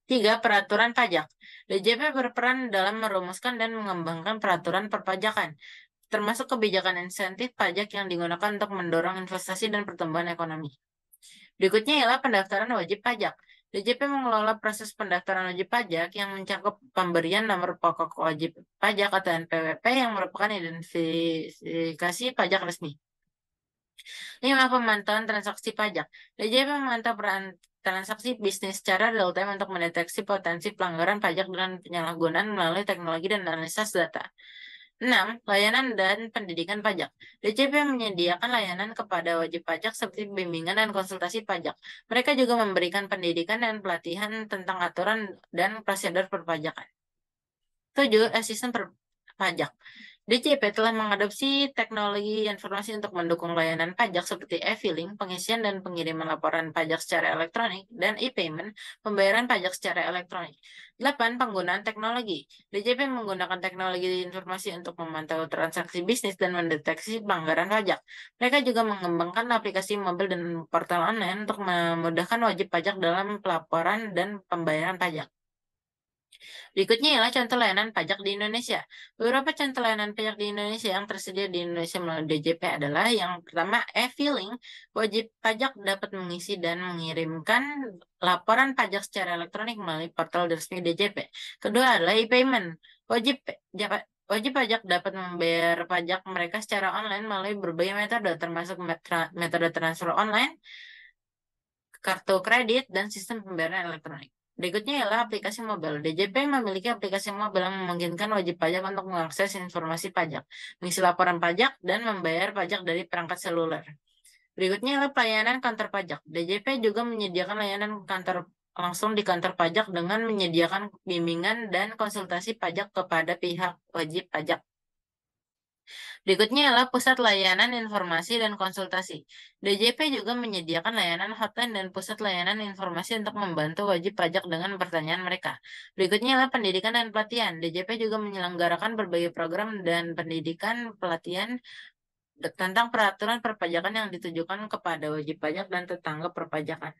A: Tiga, peraturan pajak. DJP berperan dalam merumuskan dan mengembangkan peraturan perpajakan, termasuk kebijakan insentif pajak yang digunakan untuk mendorong investasi dan pertumbuhan ekonomi. Berikutnya ialah pendaftaran wajib pajak. DJP mengelola proses pendaftaran wajib pajak yang mencakup pemberian nomor pokok wajib pajak atau NPWP yang merupakan identifikasi pajak resmi. 5. Pemantauan transaksi pajak. DJP memantau transaksi bisnis secara real-time untuk mendeteksi potensi pelanggaran pajak dan penyalahgunaan melalui teknologi dan analisis data. 6. Layanan dan pendidikan pajak. DJP menyediakan layanan kepada wajib pajak seperti bimbingan dan konsultasi pajak. Mereka juga memberikan pendidikan dan pelatihan tentang aturan dan prosedur perpajakan. 7. Asisten pajak. DJP telah mengadopsi teknologi informasi untuk mendukung layanan pajak seperti e-filing, pengisian dan pengiriman laporan pajak secara elektronik, dan e-payment, pembayaran pajak secara elektronik. 8. Penggunaan teknologi. DJP menggunakan teknologi informasi untuk memantau transaksi bisnis dan mendeteksi pelanggaran pajak. Mereka juga mengembangkan aplikasi mobil dan portal online untuk memudahkan wajib pajak dalam pelaporan dan pembayaran pajak. Berikutnya ialah contoh layanan pajak di Indonesia. Beberapa contoh layanan pajak di Indonesia yang tersedia di Indonesia melalui DJP adalah yang pertama, e-filing. Wajib pajak dapat mengisi dan mengirimkan laporan pajak secara elektronik melalui portal resmi DJP. Kedua adalah e-payment. Wajib Wajib pajak dapat membayar pajak mereka secara online melalui berbagai metode, termasuk metode transfer online, kartu kredit, dan sistem pembayaran elektronik. Berikutnya ialah aplikasi mobile. DJP memiliki aplikasi mobile yang memungkinkan wajib pajak untuk mengakses informasi pajak, mengisi laporan pajak, dan membayar pajak dari perangkat seluler. Berikutnya adalah pelayanan kantor pajak. DJP juga menyediakan layanan kantor langsung di kantor pajak dengan menyediakan bimbingan dan konsultasi pajak kepada pihak wajib pajak. Berikutnya adalah Pusat Layanan Informasi dan Konsultasi. DJP juga menyediakan layanan hotline dan pusat layanan informasi untuk membantu wajib pajak dengan pertanyaan mereka. Berikutnya adalah pendidikan dan pelatihan. DJP juga menyelenggarakan berbagai program dan pendidikan pelatihan tentang peraturan perpajakan yang ditujukan kepada wajib pajak dan tetangga perpajakan.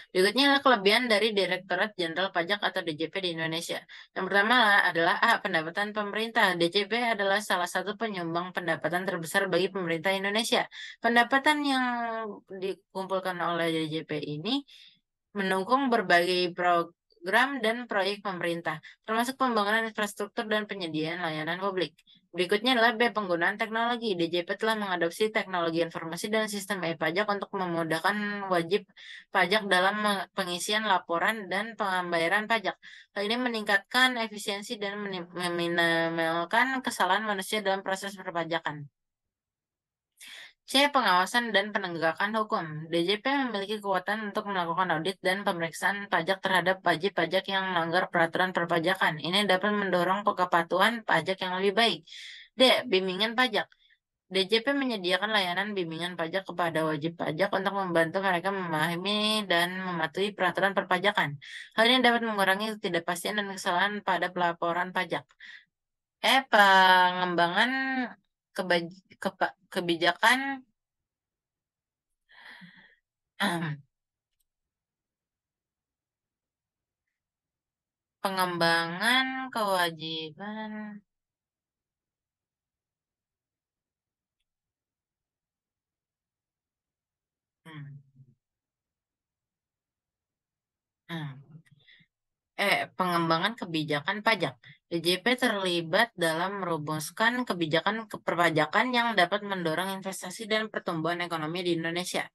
A: Berikutnya adalah kelebihan dari Direktorat Jenderal Pajak atau DJP di Indonesia. Yang pertama adalah A. Pendapatan pemerintah. DJP adalah salah satu penyumbang pendapatan terbesar bagi pemerintah Indonesia. Pendapatan yang dikumpulkan oleh DJP ini mendukung berbagai program dan proyek pemerintah, termasuk pembangunan infrastruktur dan penyediaan layanan publik. Berikutnya adalah B. Penggunaan teknologi. DJP telah mengadopsi teknologi informasi dan sistem e-pajak untuk memudahkan wajib pajak dalam pengisian laporan dan pembayaran pajak. Hal ini meningkatkan efisiensi dan meminimalkan kesalahan manusia dalam proses perpajakan. C. Pengawasan dan penegakan hukum. DJP memiliki kekuatan untuk melakukan audit dan pemeriksaan pajak terhadap wajib pajak yang melanggar peraturan perpajakan. Ini dapat mendorong kepatuhan pajak yang lebih baik. D. Bimbingan pajak. DJP menyediakan layanan bimbingan pajak kepada wajib pajak untuk membantu mereka memahami dan mematuhi peraturan perpajakan. Hal ini dapat mengurangi ketidakpastian dan kesalahan pada pelaporan pajak. Pengembangan kebijakan pengembangan kewajiban. Hmm. Hmm. Pengembangan kebijakan pajak. DJP terlibat dalam merumuskan kebijakan perpajakan yang dapat mendorong investasi dan pertumbuhan ekonomi di Indonesia.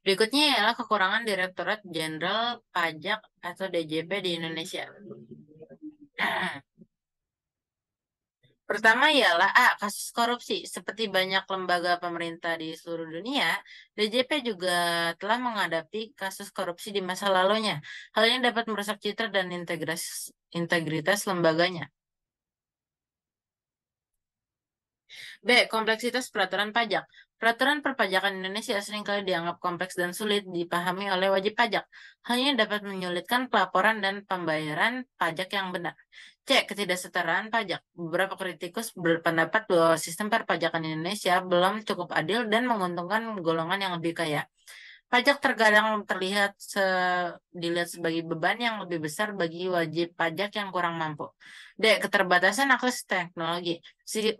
A: Berikutnya ialah kekurangan Direktorat Jenderal Pajak atau DJP di Indonesia. Pertama ialah kasus korupsi. Seperti banyak lembaga pemerintah di seluruh dunia, DJP juga telah menghadapi kasus korupsi di masa lalunya. Hal ini dapat merusak citra dan integritas lembaganya. B. Kompleksitas peraturan pajak. Peraturan perpajakan Indonesia seringkali dianggap kompleks dan sulit dipahami oleh wajib pajak. Hal ini dapat menyulitkan pelaporan dan pembayaran pajak yang benar. C. Ketidaksetaraan pajak. Beberapa kritikus berpendapat bahwa sistem perpajakan Indonesia belum cukup adil dan menguntungkan golongan yang lebih kaya. Pajak terkadang dilihat sebagai beban yang lebih besar bagi wajib pajak yang kurang mampu. D. Keterbatasan akses teknologi.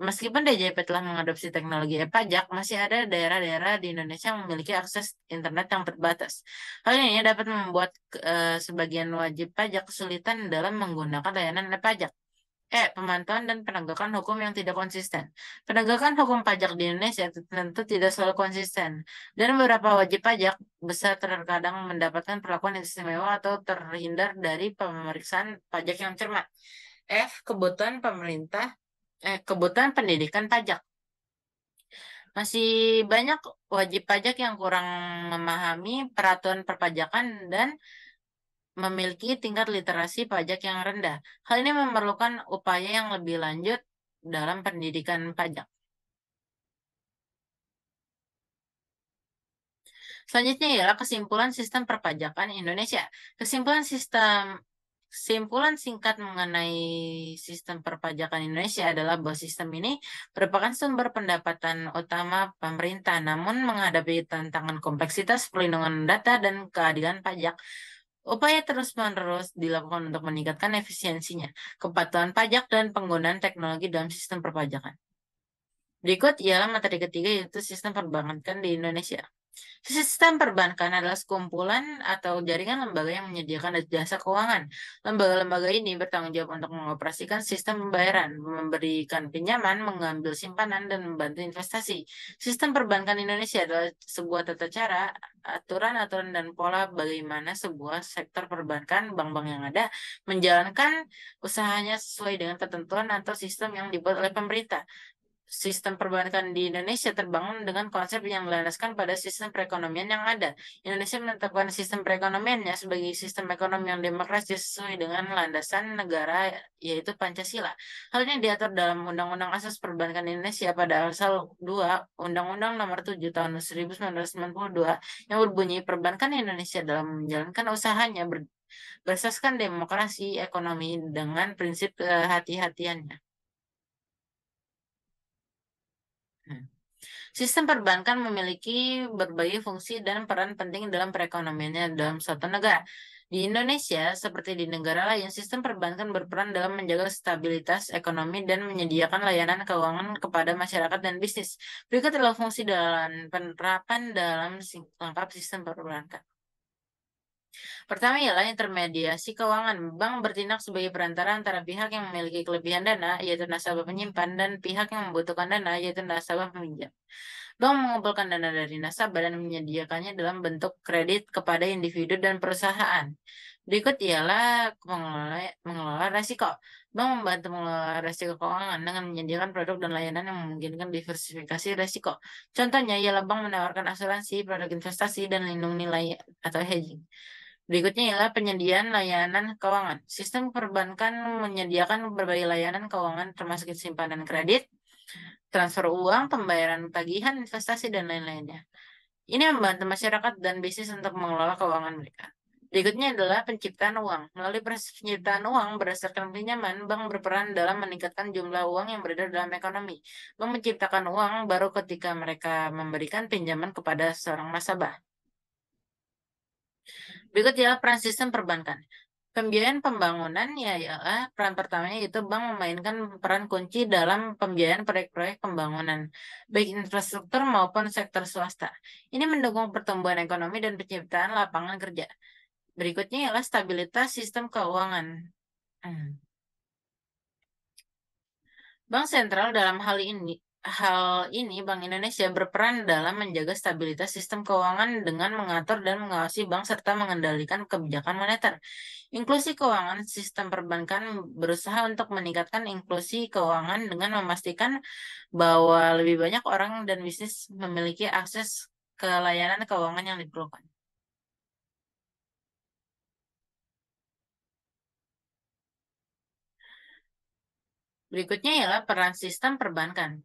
A: Meskipun DJP telah mengadopsi teknologi e-pajak, masih ada daerah-daerah di Indonesia yang memiliki akses internet yang terbatas. Hal ini dapat membuat sebagian wajib pajak kesulitan dalam menggunakan layanan e-pajak. Pemantauan dan penegakan hukum yang tidak konsisten. Penegakan hukum pajak di Indonesia tentu tidak selalu konsisten, dan beberapa wajib pajak besar terkadang mendapatkan perlakuan istimewa atau terhindar dari pemeriksaan pajak yang cermat. Kebutuhan pendidikan pajak. Masih banyak wajib pajak yang kurang memahami peraturan perpajakan dan memiliki tingkat literasi pajak yang rendah. Hal ini memerlukan upaya yang lebih lanjut dalam pendidikan pajak. Selanjutnya ialah kesimpulan sistem perpajakan Indonesia. Kesimpulan singkat mengenai sistem perpajakan Indonesia adalah bahwa sistem ini merupakan sumber pendapatan utama pemerintah, namun menghadapi tantangan kompleksitas perlindungan data dan keadilan pajak. Upaya terus-menerus dilakukan untuk meningkatkan efisiensinya, kepatuhan pajak, dan penggunaan teknologi dalam sistem perpajakan. Berikut ialah materi ketiga, yaitu sistem perbankan di Indonesia. Sistem perbankan adalah sekumpulan atau jaringan lembaga yang menyediakan jasa keuangan. Lembaga-lembaga ini bertanggung jawab untuk mengoperasikan sistem pembayaran, memberikan pinjaman, mengambil simpanan, dan membantu investasi. Sistem perbankan Indonesia adalah sebuah tata cara, aturan-aturan, dan pola bagaimana sebuah sektor perbankan, bank-bank yang ada, menjalankan usahanya sesuai dengan ketentuan atau sistem yang dibuat oleh pemerintah. Sistem perbankan di Indonesia terbangun dengan konsep yang berlandaskan pada sistem perekonomian yang ada. Indonesia menetapkan sistem perekonomiannya sebagai sistem ekonomi yang demokratis sesuai dengan landasan negara, yaitu Pancasila. Hal ini diatur dalam Undang-Undang Asas Perbankan Indonesia pada pasal 2 Undang-Undang Nomor 7 Tahun 1992 yang berbunyi perbankan Indonesia dalam menjalankan usahanya berdasarkan demokrasi ekonomi dengan prinsip kehati-hatiannya. Hmm. Sistem perbankan memiliki berbagai fungsi dan peran penting dalam perekonomiannya dalam suatu negara. Di Indonesia, seperti di negara lain, sistem perbankan berperan dalam menjaga stabilitas ekonomi dan menyediakan layanan keuangan kepada masyarakat dan bisnis. Berikut adalah fungsi dan penerapan dalam lengkap sistem perbankan. Pertama ialah intermediasi keuangan. Bank bertindak sebagai perantara antara pihak yang memiliki kelebihan dana, yaitu nasabah penyimpan, dan pihak yang membutuhkan dana, yaitu nasabah peminjam. Bank mengumpulkan dana dari nasabah dan menyediakannya dalam bentuk kredit kepada individu dan perusahaan. Berikut ialah mengelola resiko. Bank membantu mengelola resiko keuangan dengan menyediakan produk dan layanan yang memungkinkan diversifikasi resiko. Contohnya ialah bank menawarkan asuransi, produk investasi, dan lindung nilai atau hedging. Berikutnya ialah penyediaan layanan keuangan. Sistem perbankan menyediakan berbagai layanan keuangan termasuk simpanan kredit, transfer uang, pembayaran tagihan, investasi, dan lain-lainnya. Ini membantu masyarakat dan bisnis untuk mengelola keuangan mereka. Berikutnya adalah penciptaan uang. Melalui proses penciptaan uang berdasarkan pinjaman, bank berperan dalam meningkatkan jumlah uang yang beredar dalam ekonomi. Bank menciptakan uang baru ketika mereka memberikan pinjaman kepada seorang nasabah. Berikut adalah peran sistem perbankan. Pembiayaan pembangunan ya ialah peran pertamanya, yaitu bank memainkan peran kunci dalam pembiayaan proyek-proyek pembangunan, baik infrastruktur maupun sektor swasta. Ini mendukung pertumbuhan ekonomi dan penciptaan lapangan kerja. Berikutnya ialah stabilitas sistem keuangan. Bank sentral dalam hal ini Bank Indonesia berperan dalam menjaga stabilitas sistem keuangan dengan mengatur dan mengawasi bank serta mengendalikan kebijakan moneter. Inklusi keuangan sistem perbankan berusaha untuk meningkatkan inklusi keuangan dengan memastikan bahwa lebih banyak orang dan bisnis memiliki akses ke layanan keuangan yang diperlukan. Berikutnya ialah peran sistem perbankan.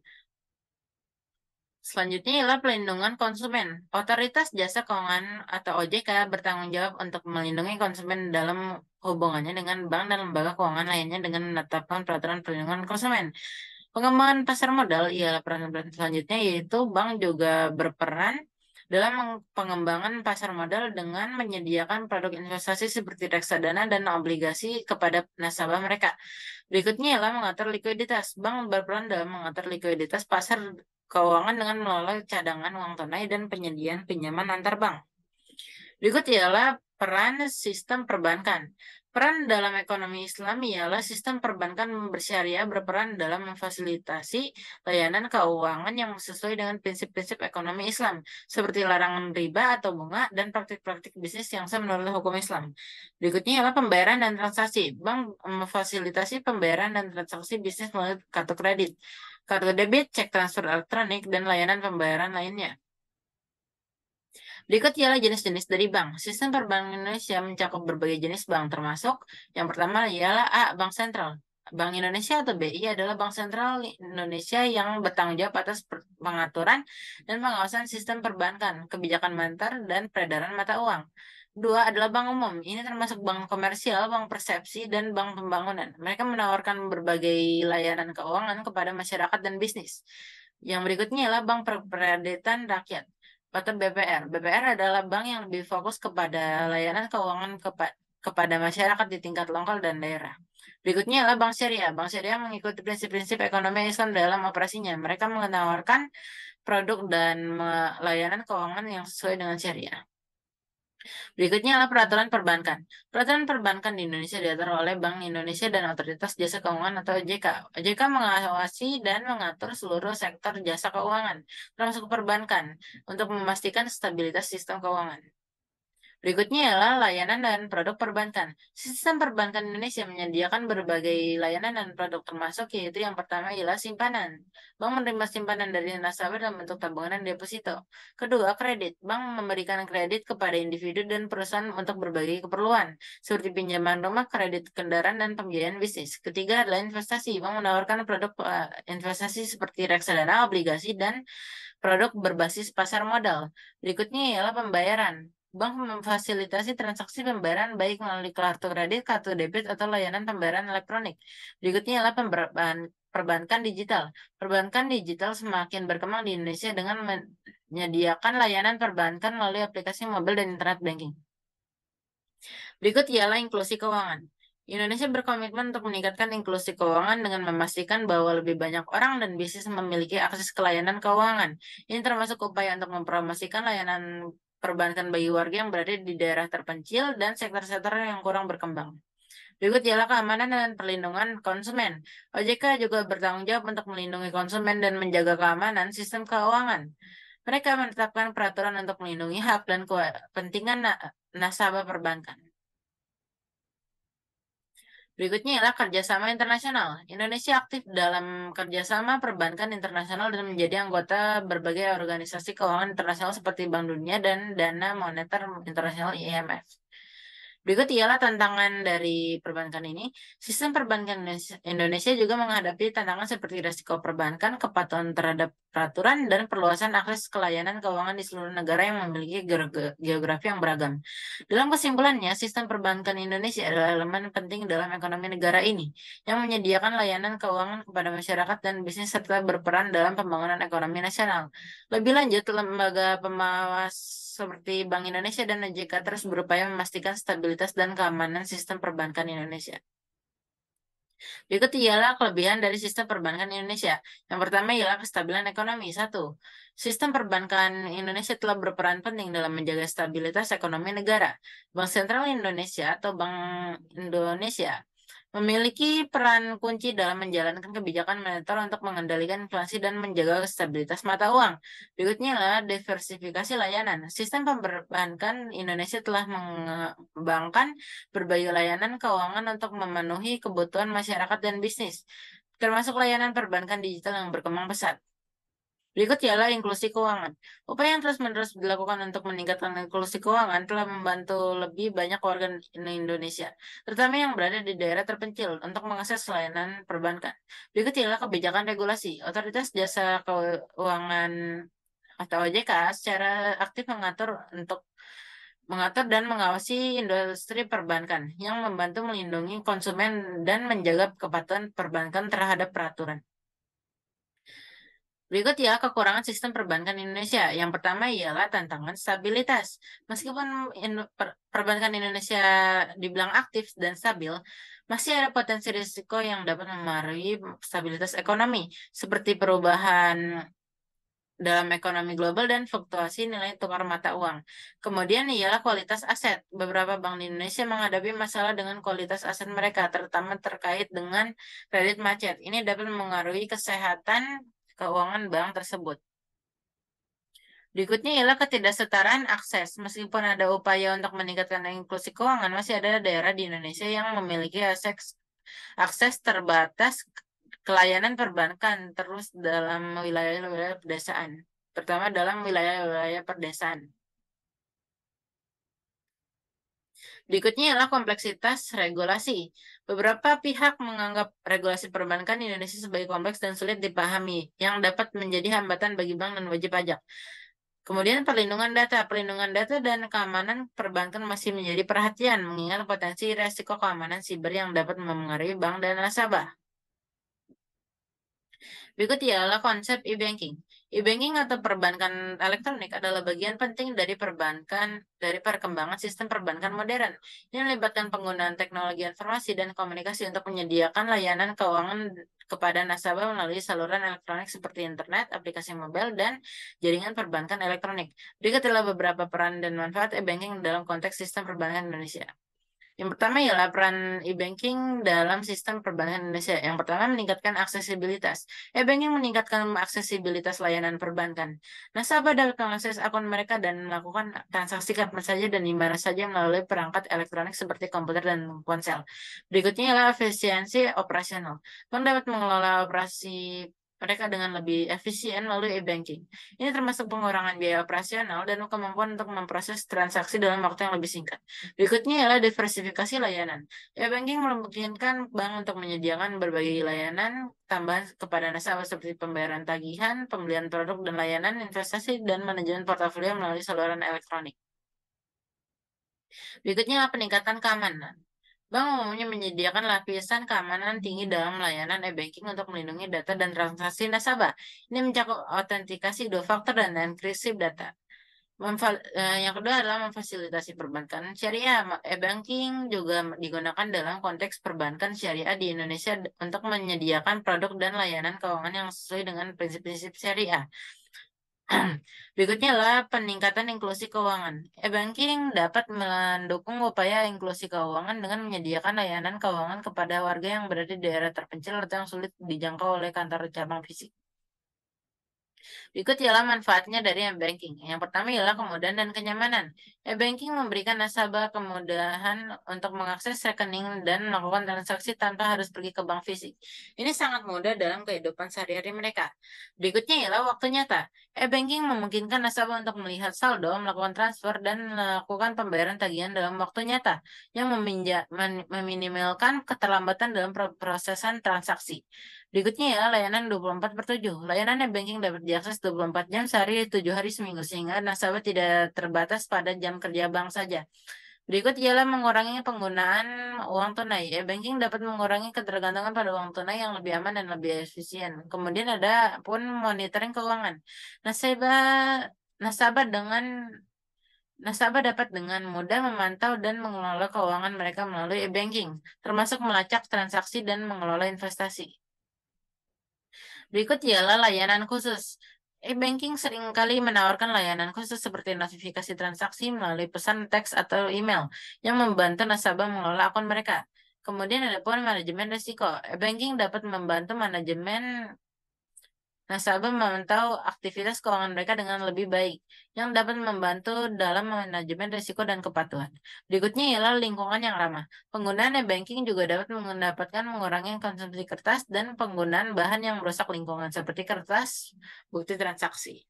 A: Selanjutnya ialah pelindungan konsumen. Otoritas Jasa Keuangan atau OJK bertanggung jawab untuk melindungi konsumen dalam hubungannya dengan bank dan lembaga keuangan lainnya dengan menetapkan peraturan perlindungan konsumen. Pengembangan pasar modal ialah peran selanjutnya, yaitu bank juga berperan dalam pengembangan pasar modal dengan menyediakan produk investasi seperti reksadana dan obligasi kepada nasabah mereka. Berikutnya ialah mengatur likuiditas. Bank berperan dalam mengatur likuiditas pasar keuangan dengan mengelola cadangan uang tunai dan penyediaan pinjaman antar bank. Berikut ialah peran sistem perbankan. Peran dalam ekonomi Islam ialah sistem perbankan bersyariah berperan dalam memfasilitasi layanan keuangan yang sesuai dengan prinsip-prinsip ekonomi Islam, seperti larangan riba atau bunga dan praktik-praktik bisnis yang sah menurut hukum Islam. Berikutnya ialah pembayaran dan transaksi. Bank memfasilitasi pembayaran dan transaksi bisnis melalui kartu kredit, kartu debit, cek transfer elektronik, dan layanan pembayaran lainnya. Berikut ialah jenis-jenis dari bank. Sistem perbankan Indonesia mencakup berbagai jenis bank, termasuk yang pertama ialah A. Bank Sentral. Bank Indonesia atau BI adalah bank sentral Indonesia yang bertanggung jawab atas pengaturan dan pengawasan sistem perbankan, kebijakan moneter, dan peredaran mata uang. Dua adalah bank umum. Ini termasuk bank komersial, bank persepsi, dan bank pembangunan. Mereka menawarkan berbagai layanan keuangan kepada masyarakat dan bisnis. Yang berikutnya adalah bank perkreditan rakyat atau BPR. BPR adalah bank yang lebih fokus kepada layanan keuangan kepada masyarakat di tingkat lokal dan daerah. Berikutnya adalah bank syariah. Bank syariah mengikuti prinsip-prinsip ekonomi Islam dalam operasinya. Mereka menawarkan produk dan layanan keuangan yang sesuai dengan syariah. Berikutnya adalah peraturan perbankan. Peraturan perbankan di Indonesia diatur oleh Bank Indonesia dan Otoritas Jasa Keuangan atau OJK. OJK mengawasi dan mengatur seluruh sektor jasa keuangan, termasuk perbankan, untuk memastikan stabilitas sistem keuangan. Berikutnya ialah layanan dan produk perbankan. Sistem perbankan Indonesia menyediakan berbagai layanan dan produk, termasuk yaitu yang pertama ialah simpanan. Bank menerima simpanan dari nasabah dalam bentuk tabungan dan deposito. Kedua, kredit. Bank memberikan kredit kepada individu dan perusahaan untuk berbagai keperluan, seperti pinjaman rumah, kredit kendaraan, dan pembiayaan bisnis. Ketiga adalah investasi. Bank menawarkan produk investasi seperti reksadana, obligasi, dan produk berbasis pasar modal. Berikutnya ialah pembayaran. Bank memfasilitasi transaksi pembayaran baik melalui kartu kredit, kartu debit, atau layanan pembayaran elektronik. Berikutnya ialah perbankan digital. Perbankan digital semakin berkembang di Indonesia dengan menyediakan layanan perbankan melalui aplikasi mobil dan internet banking. Berikut ialah inklusi keuangan. Indonesia berkomitmen untuk meningkatkan inklusi keuangan dengan memastikan bahwa lebih banyak orang dan bisnis memiliki akses ke layanan keuangan. Ini termasuk upaya untuk mempromosikan layanan perbankan bagi warga yang berada di daerah terpencil dan sektor-sektor yang kurang berkembang. Berikut ialah keamanan dan perlindungan konsumen. OJK juga bertanggung jawab untuk melindungi konsumen dan menjaga keamanan sistem keuangan. Mereka menetapkan peraturan untuk melindungi hak dan kepentingan nasabah perbankan. Berikutnya adalah kerjasama internasional. Indonesia aktif dalam kerjasama perbankan internasional dan menjadi anggota berbagai organisasi keuangan internasional seperti Bank Dunia dan Dana Moneter Internasional IMF. Berikut ialah tantangan dari perbankan ini. Sistem perbankan Indonesia juga menghadapi tantangan seperti risiko perbankan, kepatuhan terhadap peraturan, dan perluasan akses ke layanan keuangan di seluruh negara yang memiliki geografi yang beragam. Dalam kesimpulannya, sistem perbankan Indonesia adalah elemen penting dalam ekonomi negara ini, yang menyediakan layanan keuangan kepada masyarakat dan bisnis serta berperan dalam pembangunan ekonomi nasional. Lebih lanjut, lembaga pengawas seperti Bank Indonesia dan OJK terus berupaya memastikan stabilitas dan keamanan sistem perbankan Indonesia. Berikut ialah kelebihan dari sistem perbankan Indonesia. Yang pertama ialah kestabilan ekonomi. Satu, sistem perbankan Indonesia telah berperan penting dalam menjaga stabilitas ekonomi negara. Bank Sentral Indonesia atau Bank Indonesia memiliki peran kunci dalam menjalankan kebijakan moneter untuk mengendalikan inflasi dan menjaga stabilitas mata uang. Berikutnya adalah diversifikasi layanan. Sistem perbankan Indonesia telah mengembangkan berbagai layanan keuangan untuk memenuhi kebutuhan masyarakat dan bisnis, termasuk layanan perbankan digital yang berkembang pesat. Berikut ialah inklusi keuangan. Upaya yang terus-menerus dilakukan untuk meningkatkan inklusi keuangan telah membantu lebih banyak warga Indonesia, terutama yang berada di daerah terpencil, untuk mengakses layanan perbankan. Berikut ialah kebijakan regulasi. Otoritas Jasa Keuangan atau OJK secara aktif mengatur dan mengawasi industri perbankan yang membantu melindungi konsumen dan menjaga kepatuhan perbankan terhadap peraturan. Berikut ya kekurangan sistem perbankan Indonesia. Yang pertama ialah tantangan stabilitas. Meskipun perbankan Indonesia dibilang aktif dan stabil, masih ada potensi risiko yang dapat mempengaruhi stabilitas ekonomi, seperti perubahan dalam ekonomi global dan fluktuasi nilai tukar mata uang. Kemudian ialah kualitas aset. Beberapa bank di Indonesia menghadapi masalah dengan kualitas aset mereka, terutama terkait dengan kredit macet. Ini dapat mengaruhi kesehatan keuangan bank tersebut. Berikutnya ialah ketidaksetaraan akses. Meskipun ada upaya untuk meningkatkan inklusi keuangan, masih ada daerah di Indonesia yang memiliki akses terbatas ke layanan perbankan terus dalam wilayah-wilayah pedesaan, terutama dalam wilayah-wilayah pedesaan. Berikutnya ialah kompleksitas regulasi. Beberapa pihak menganggap regulasi perbankan Indonesia sebagai kompleks dan sulit dipahami, yang dapat menjadi hambatan bagi bank dan wajib pajak. Kemudian perlindungan data dan keamanan perbankan masih menjadi perhatian, mengingat potensi resiko keamanan siber yang dapat memengaruhi bank dan nasabah. Berikut ialah konsep e-banking. E-banking atau perbankan elektronik adalah bagian penting dari perkembangan sistem perbankan modern. Ini melibatkan penggunaan teknologi informasi dan komunikasi untuk menyediakan layanan keuangan kepada nasabah melalui saluran elektronik seperti internet, aplikasi mobile, dan jaringan perbankan elektronik. Berikut adalah beberapa peran dan manfaat e-banking dalam konteks sistem perbankan Indonesia. Yang pertama ialah peran e-banking dalam sistem perbankan Indonesia. Yang pertama, meningkatkan aksesibilitas. E-banking meningkatkan aksesibilitas layanan perbankan. Nasabah dapat mengakses akun mereka dan melakukan transaksi kapan saja dan di mana saja melalui perangkat elektronik seperti komputer dan ponsel. Berikutnya ialah efisiensi operasional. Bank dapat mengelola operasi mereka dengan lebih efisien melalui e-banking. Ini termasuk pengurangan biaya operasional dan kemampuan untuk memproses transaksi dalam waktu yang lebih singkat. Berikutnya ialah diversifikasi layanan. E-banking memungkinkan bank untuk menyediakan berbagai layanan tambahan kepada nasabah seperti pembayaran tagihan, pembelian produk dan layanan investasi, dan manajemen portofolio melalui saluran elektronik. Berikutnya adalah peningkatan keamanan. Bank umumnya menyediakan lapisan keamanan tinggi dalam layanan e-banking untuk melindungi data dan transaksi nasabah. Ini mencakup autentikasi dua faktor dan enkripsi data. Yang kedua adalah memfasilitasi perbankan syariah. E-banking juga digunakan dalam konteks perbankan syariah di Indonesia untuk menyediakan produk dan layanan keuangan yang sesuai dengan prinsip-prinsip syariah. Berikutnya adalah peningkatan inklusi keuangan. E-banking dapat mendukung upaya inklusi keuangan dengan menyediakan layanan keuangan kepada warga yang berada di daerah terpencil atau yang sulit dijangkau oleh kantor cabang fisik. Berikut ialah manfaatnya dari e-banking. Yang pertama ialah kemudahan dan kenyamanan. E-banking memberikan nasabah kemudahan untuk mengakses rekening dan melakukan transaksi tanpa harus pergi ke bank fisik. Ini sangat mudah dalam kehidupan sehari-hari mereka. Berikutnya ialah waktu nyata. E-banking memungkinkan nasabah untuk melihat saldo, melakukan transfer, dan melakukan pembayaran tagihan dalam waktu nyata yang meminimalkan keterlambatan dalam prosesan transaksi. Berikutnya ya, layanan 24/7. Layanan e-banking dapat diakses 24 jam sehari, 7 hari seminggu, sehingga nasabah tidak terbatas pada jam kerja bank saja. Berikut ialah mengurangi penggunaan uang tunai. E-banking dapat mengurangi ketergantungan pada uang tunai yang lebih aman dan lebih efisien. Kemudian ada pun monitoring keuangan. Nasabah nasabah dengan Nasabah dapat dengan mudah memantau dan mengelola keuangan mereka melalui e-banking, termasuk melacak transaksi dan mengelola investasi. Berikut ialah layanan khusus. E-banking seringkali menawarkan layanan khusus seperti notifikasi transaksi melalui pesan teks atau email yang membantu nasabah mengelola akun mereka. Kemudian ada pun manajemen risiko. E-banking dapat membantu manajemen nasabah memantau aktivitas keuangan mereka dengan lebih baik, yang dapat membantu dalam manajemen risiko dan kepatuhan. Berikutnya ialah lingkungan yang ramah. Penggunaan e-banking juga dapat mendapatkan mengurangi konsumsi kertas dan penggunaan bahan yang merusak lingkungan, seperti kertas bukti transaksi.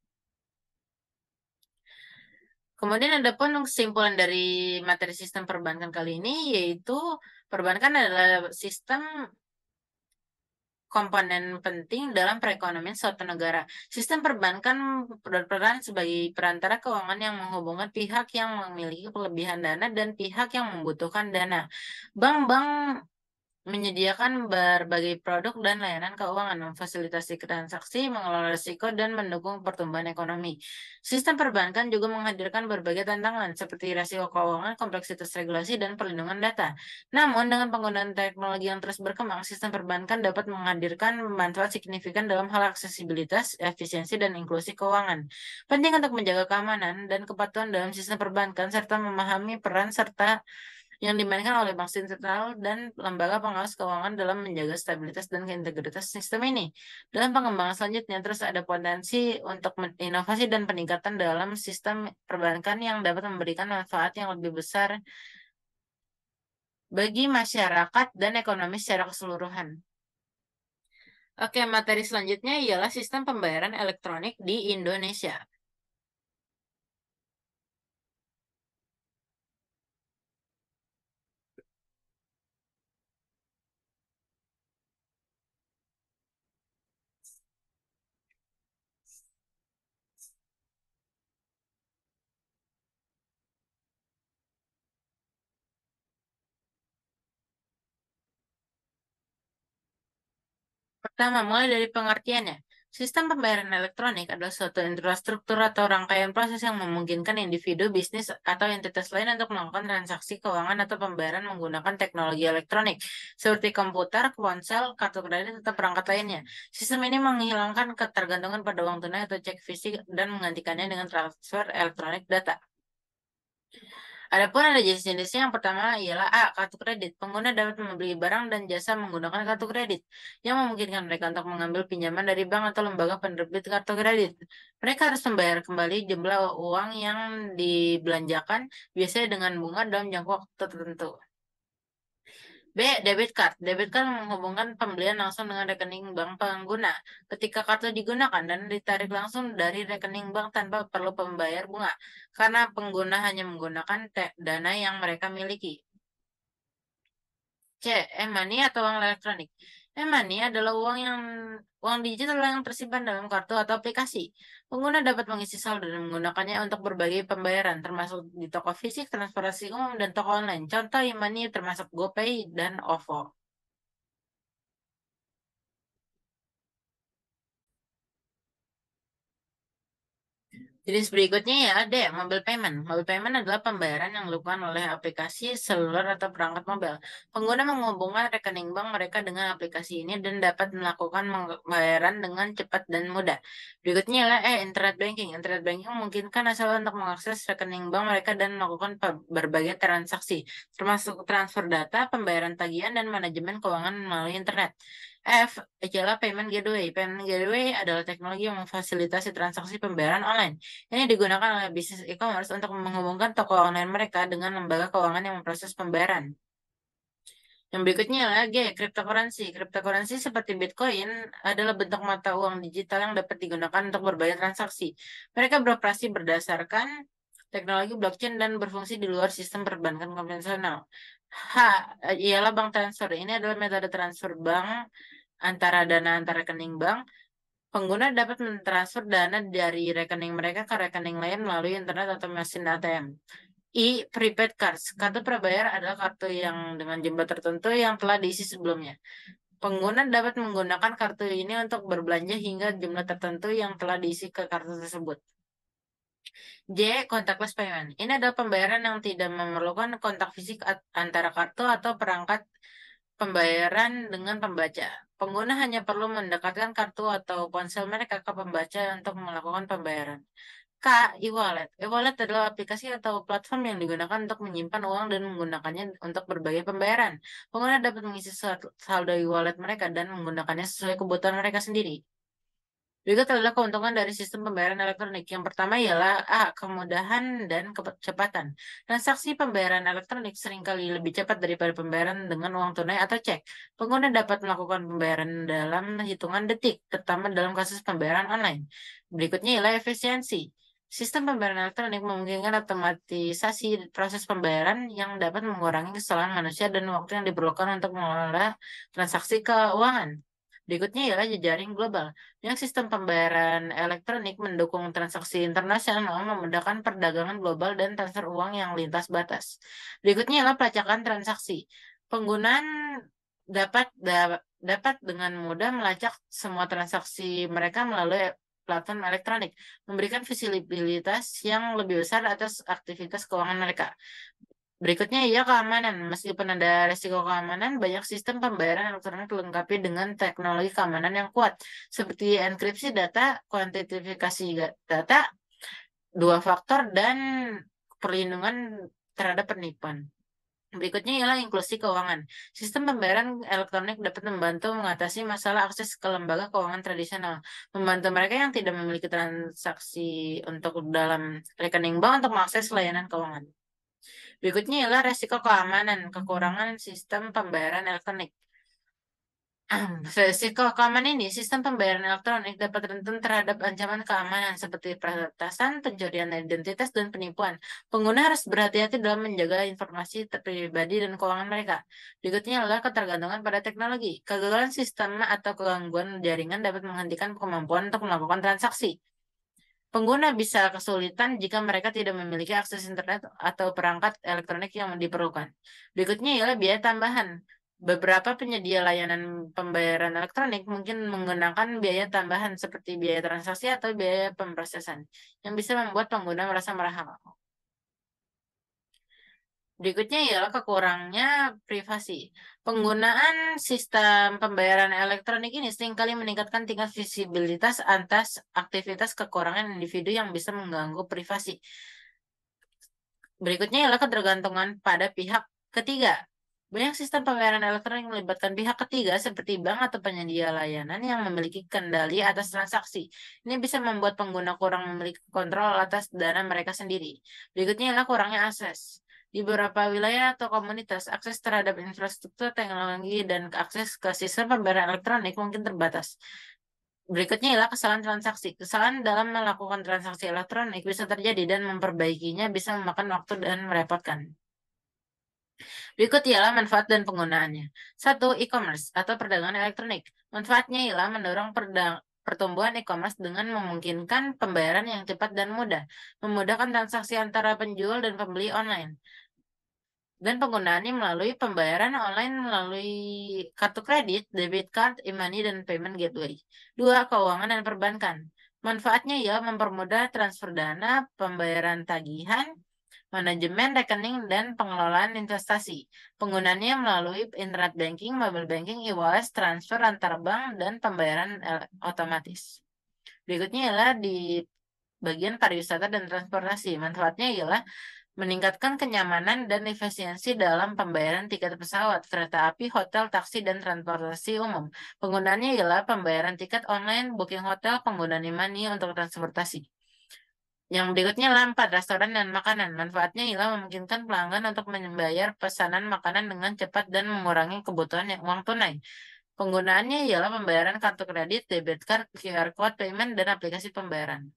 A: Kemudian ada pun kesimpulan dari materi sistem perbankan kali ini, yaitu perbankan adalah sistem komponen penting dalam perekonomian suatu negara. Sistem perbankan berperan sebagai perantara keuangan yang menghubungkan pihak yang memiliki kelebihan dana dan pihak yang membutuhkan dana. Bank-bank menyediakan berbagai produk dan layanan keuangan, memfasilitasi transaksi, mengelola risiko, dan mendukung pertumbuhan ekonomi. Sistem perbankan juga menghadirkan berbagai tantangan seperti risiko keuangan, kompleksitas regulasi, dan perlindungan data. Namun, dengan penggunaan teknologi yang terus berkembang, sistem perbankan dapat menghadirkan manfaat signifikan dalam hal aksesibilitas, efisiensi, dan inklusi keuangan. Penting untuk menjaga keamanan dan kepatuhan dalam sistem perbankan serta memahami peran serta yang dimainkan oleh bank sentral dan lembaga pengawas keuangan dalam menjaga stabilitas dan integritas sistem ini. Dalam pengembangan selanjutnya, terus ada potensi untuk inovasi dan peningkatan dalam sistem perbankan yang dapat memberikan manfaat yang lebih besar bagi masyarakat dan ekonomi secara keseluruhan. Oke, materi selanjutnya ialah sistem pembayaran elektronik di Indonesia. Pertama, mulai dari pengertiannya. Sistem pembayaran elektronik adalah suatu infrastruktur atau rangkaian proses yang memungkinkan individu, bisnis, atau entitas lain untuk melakukan transaksi keuangan atau pembayaran menggunakan teknologi elektronik, seperti komputer, ponsel, kartu kredit, atau perangkat lainnya. Sistem ini menghilangkan ketergantungan pada uang tunai atau cek fisik dan menggantikannya dengan transfer elektronik data. Adapun ada jenis-jenisnya. Yang pertama ialah A. Kartu kredit. Pengguna dapat membeli barang dan jasa menggunakan kartu kredit, yang memungkinkan mereka untuk mengambil pinjaman dari bank atau lembaga penerbit kartu kredit. Mereka harus membayar kembali jumlah uang yang dibelanjakan, biasanya dengan bunga dalam jangka waktu tertentu. B. Debit card. Debit card menghubungkan pembelian langsung dengan rekening bank pengguna. Ketika kartu digunakan dan ditarik langsung dari rekening bank tanpa perlu pembayar bunga, karena pengguna hanya menggunakan dana yang mereka miliki. C. E-money atau uang elektronik. E-money adalah uang digital yang tersimpan dalam kartu atau aplikasi. Pengguna dapat mengisi saldo dan menggunakannya untuk berbagai pembayaran, termasuk di toko fisik, transportasi umum, dan toko online. Contoh e-money termasuk GoPay dan OVO. Jenis berikutnya ya ada ya, mobile payment. Mobile payment adalah pembayaran yang dilakukan oleh aplikasi seluler atau perangkat mobile. Pengguna menghubungkan rekening bank mereka dengan aplikasi ini dan dapat melakukan pembayaran dengan cepat dan mudah. Berikutnya adalah internet banking. Internet banking memungkinkan nasabah untuk mengakses rekening bank mereka dan melakukan berbagai transaksi, termasuk transfer data, pembayaran tagihan, dan manajemen keuangan melalui internet. F adalah payment gateway. Payment gateway adalah teknologi yang memfasilitasi transaksi pembayaran online. Ini digunakan oleh bisnis e-commerce untuk menghubungkan toko online mereka dengan lembaga keuangan yang memproses pembayaran. Yang berikutnya adalah G, cryptocurrency. Cryptocurrency seperti Bitcoin adalah bentuk mata uang digital yang dapat digunakan untuk berbagai transaksi. Mereka beroperasi berdasarkan teknologi blockchain dan berfungsi di luar sistem perbankan konvensional. H, ialah bank transfer. Ini adalah metode transfer bank antara dana antar rekening bank. Pengguna dapat mentransfer dana dari rekening mereka ke rekening lain melalui internet atau mesin ATM. I. Prepaid cards. Kartu prabayar adalah kartu yang dengan jumlah tertentu yang telah diisi sebelumnya. Pengguna dapat menggunakan kartu ini untuk berbelanja hingga jumlah tertentu yang telah diisi ke kartu tersebut. J. Contactless payment. Ini adalah pembayaran yang tidak memerlukan kontak fisik antara kartu atau perangkat pembayaran dengan pembaca. Pengguna hanya perlu mendekatkan kartu atau ponsel mereka ke pembaca untuk melakukan pembayaran. K. E-wallet. E-wallet adalah aplikasi atau platform yang digunakan untuk menyimpan uang dan menggunakannya untuk berbagai pembayaran. Pengguna dapat mengisi saldo e-wallet mereka dan menggunakannya sesuai kebutuhan mereka sendiri. Berikut adalah keuntungan dari sistem pembayaran elektronik. Yang pertama ialah A. Kemudahan dan kecepatan. Transaksi pembayaran elektronik seringkali lebih cepat daripada pembayaran dengan uang tunai atau cek. Pengguna dapat melakukan pembayaran dalam hitungan detik, terutama dalam kasus pembayaran online. Berikutnya ialah efisiensi. Sistem pembayaran elektronik memungkinkan otomatisasi proses pembayaran yang dapat mengurangi kesalahan manusia dan waktu yang diperlukan untuk mengelola transaksi keuangan. Berikutnya ialah jejaring global. Yang sistem pembayaran elektronik mendukung transaksi internasional, memudahkan perdagangan global dan transfer uang yang lintas batas. Berikutnya adalah pelacakan transaksi. Penggunaan dapat dengan mudah melacak semua transaksi mereka melalui platform elektronik, memberikan visibilitas yang lebih besar atas aktivitas keuangan mereka. Berikutnya ia keamanan. Meskipun ada resiko keamanan, banyak sistem pembayaran elektronik dilengkapi dengan teknologi keamanan yang kuat, seperti enkripsi data, kuantifikasi data, dua faktor, dan perlindungan terhadap penipuan. Berikutnya ialah inklusi keuangan. Sistem pembayaran elektronik dapat membantu mengatasi masalah akses ke lembaga keuangan tradisional, membantu mereka yang tidak memiliki transaksi untuk dalam rekening bank untuk mengakses layanan keuangan. Berikutnya ialah resiko keamanan, kekurangan sistem pembayaran elektronik. Resiko keamanan ini, sistem pembayaran elektronik dapat rentan terhadap ancaman keamanan seperti peretasan, pencurian identitas, dan penipuan. Pengguna harus berhati-hati dalam menjaga informasi pribadi dan keuangan mereka. Berikutnya adalah ketergantungan pada teknologi. Kegagalan sistem atau kegangguan jaringan dapat menghentikan kemampuan untuk melakukan transaksi. Pengguna bisa kesulitan jika mereka tidak memiliki akses internet atau perangkat elektronik yang diperlukan. Berikutnya ialah biaya tambahan. Beberapa penyedia layanan pembayaran elektronik mungkin menggunakan biaya tambahan seperti biaya transaksi atau biaya pemrosesan yang bisa membuat pengguna merasa mahal. Berikutnya ialah kekurangnya privasi. Penggunaan sistem pembayaran elektronik ini seringkali meningkatkan tingkat visibilitas atas aktivitas kekurangan individu yang bisa mengganggu privasi. Berikutnya ialah ketergantungan pada pihak ketiga. Banyak sistem pembayaran elektronik melibatkan pihak ketiga seperti bank atau penyedia layanan yang memiliki kendali atas transaksi. Ini bisa membuat pengguna kurang memiliki kontrol atas dana mereka sendiri. Berikutnya ialah kurangnya akses. Di beberapa wilayah atau komunitas, akses terhadap infrastruktur teknologi dan akses ke sistem pembayaran elektronik mungkin terbatas. Berikutnya ialah kesalahan transaksi. Kesalahan dalam melakukan transaksi elektronik bisa terjadi dan memperbaikinya bisa memakan waktu dan merepotkan. Berikut ialah manfaat dan penggunaannya. Satu, e-commerce atau perdagangan elektronik. Manfaatnya ialah mendorong pertumbuhan e-commerce dengan memungkinkan pembayaran yang cepat dan mudah, memudahkan transaksi antara penjual dan pembeli online, dan penggunaannya melalui pembayaran online melalui kartu kredit, debit card, e-money, dan payment gateway. Dua, keuangan dan perbankan. Manfaatnya ya mempermudah transfer dana, pembayaran tagihan, manajemen rekening, dan pengelolaan investasi. Penggunaannya melalui internet banking, mobile banking, e-wallet, transfer antar bank, dan pembayaran otomatis. Berikutnya ialah di bagian pariwisata dan transportasi. Manfaatnya ialah meningkatkan kenyamanan dan efisiensi dalam pembayaran tiket pesawat, kereta api, hotel, taksi, dan transportasi umum. Penggunaannya ialah pembayaran tiket online, booking hotel, penggunaan e-money untuk transportasi. Yang berikutnya adalah 4, restoran dan makanan. Manfaatnya ialah memungkinkan pelanggan untuk membayar pesanan makanan dengan cepat dan mengurangi kebutuhan uang tunai. Penggunaannya ialah pembayaran kartu kredit, debit card, QR code payment, dan aplikasi pembayaran.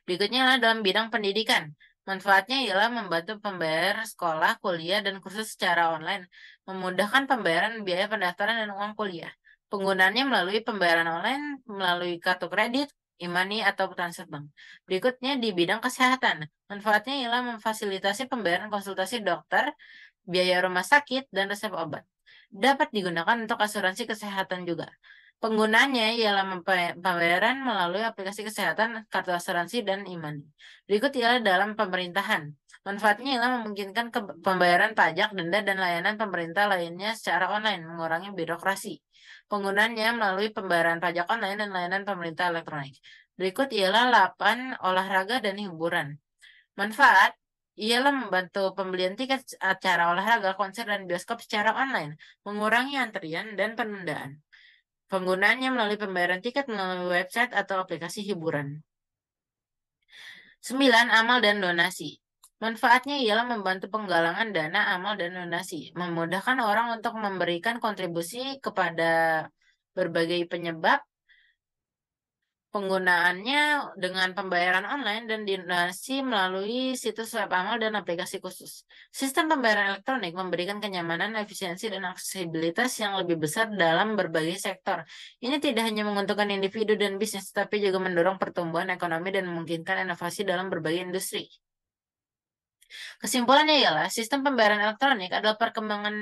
A: Berikutnya adalah dalam bidang pendidikan. Manfaatnya ialah membantu pembayar sekolah, kuliah, dan kursus secara online, memudahkan pembayaran biaya pendaftaran dan uang kuliah. Penggunaannya melalui pembayaran online, melalui kartu kredit, e-money, atau transfer bank. Berikutnya di bidang kesehatan. Manfaatnya ialah memfasilitasi pembayaran konsultasi dokter, biaya rumah sakit, dan resep obat. Dapat digunakan untuk asuransi kesehatan juga. Penggunanya ialah pembayaran melalui aplikasi kesehatan, kartu asuransi, dan e-money. Berikut ialah dalam pemerintahan. Manfaatnya ialah memungkinkan pembayaran pajak, denda, dan layanan pemerintah lainnya secara online, mengurangi birokrasi. Penggunanya melalui pembayaran pajak online dan layanan pemerintah elektronik. Berikut ialah 8 olahraga dan hiburan. Manfaat ialah membantu pembelian tiket acara olahraga, konser, dan bioskop secara online, mengurangi antrian dan penundaan. Penggunaannya melalui pembayaran tiket melalui website atau aplikasi hiburan. 9. Amal dan donasi. Manfaatnya ialah membantu penggalangan dana amal dan donasi, memudahkan orang untuk memberikan kontribusi kepada berbagai penyebab. Penggunaannya dengan pembayaran online dan donasi melalui situs web amal dan aplikasi khusus. Sistem pembayaran elektronik memberikan kenyamanan, efisiensi, dan aksesibilitas yang lebih besar dalam berbagai sektor. Ini tidak hanya menguntungkan individu dan bisnis, tapi juga mendorong pertumbuhan ekonomi dan memungkinkan inovasi dalam berbagai industri. Kesimpulannya ialah sistem pembayaran elektronik adalah perkembangan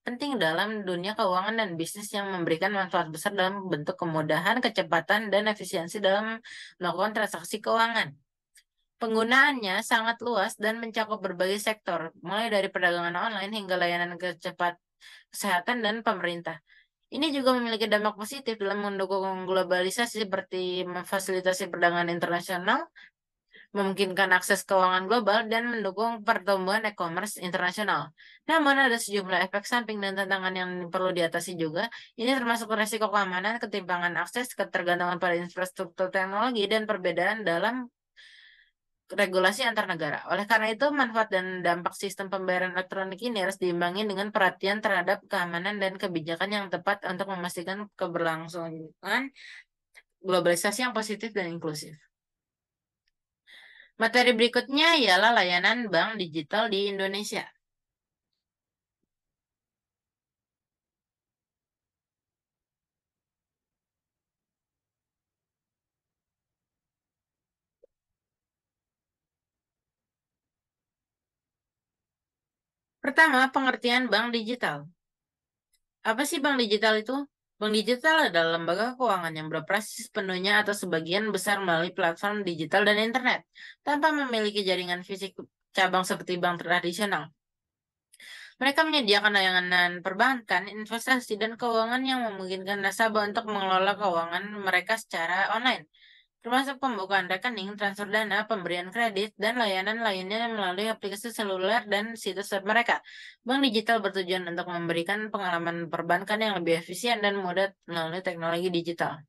A: penting dalam dunia keuangan dan bisnis yang memberikan manfaat besar dalam bentuk kemudahan, kecepatan, dan efisiensi dalam melakukan transaksi keuangan. Penggunaannya sangat luas dan mencakup berbagai sektor, mulai dari perdagangan online hingga layanan kesehatan dan pemerintah. Ini juga memiliki dampak positif dalam mendukung globalisasi seperti memfasilitasi perdagangan internasional, memungkinkan akses keuangan global, dan mendukung pertumbuhan e-commerce internasional. Namun, ada sejumlah efek samping dan tantangan yang perlu diatasi juga. Ini termasuk resiko keamanan, ketimpangan akses, ketergantungan pada infrastruktur teknologi, dan perbedaan dalam regulasi antar negara. Oleh karena itu, manfaat dan dampak sistem pembayaran elektronik ini harus diimbangi dengan perhatian terhadap keamanan dan kebijakan yang tepat untuk memastikan keberlangsungan globalisasi yang positif dan inklusif. Materi berikutnya ialah layanan bank digital di Indonesia. Pertama, pengertian bank digital. Apa sih bank digital itu? Bank digital adalah lembaga keuangan yang beroperasi sepenuhnya atau sebagian besar melalui platform digital dan internet, tanpa memiliki jaringan fisik cabang seperti bank tradisional. Mereka menyediakan layanan perbankan, investasi, dan keuangan yang memungkinkan nasabah untuk mengelola keuangan mereka secara online, termasuk pembukaan rekening, transfer dana, pemberian kredit, dan layanan lainnya melalui aplikasi seluler dan situs web mereka. Bank digital bertujuan untuk memberikan pengalaman perbankan yang lebih efisien dan mudah melalui teknologi digital.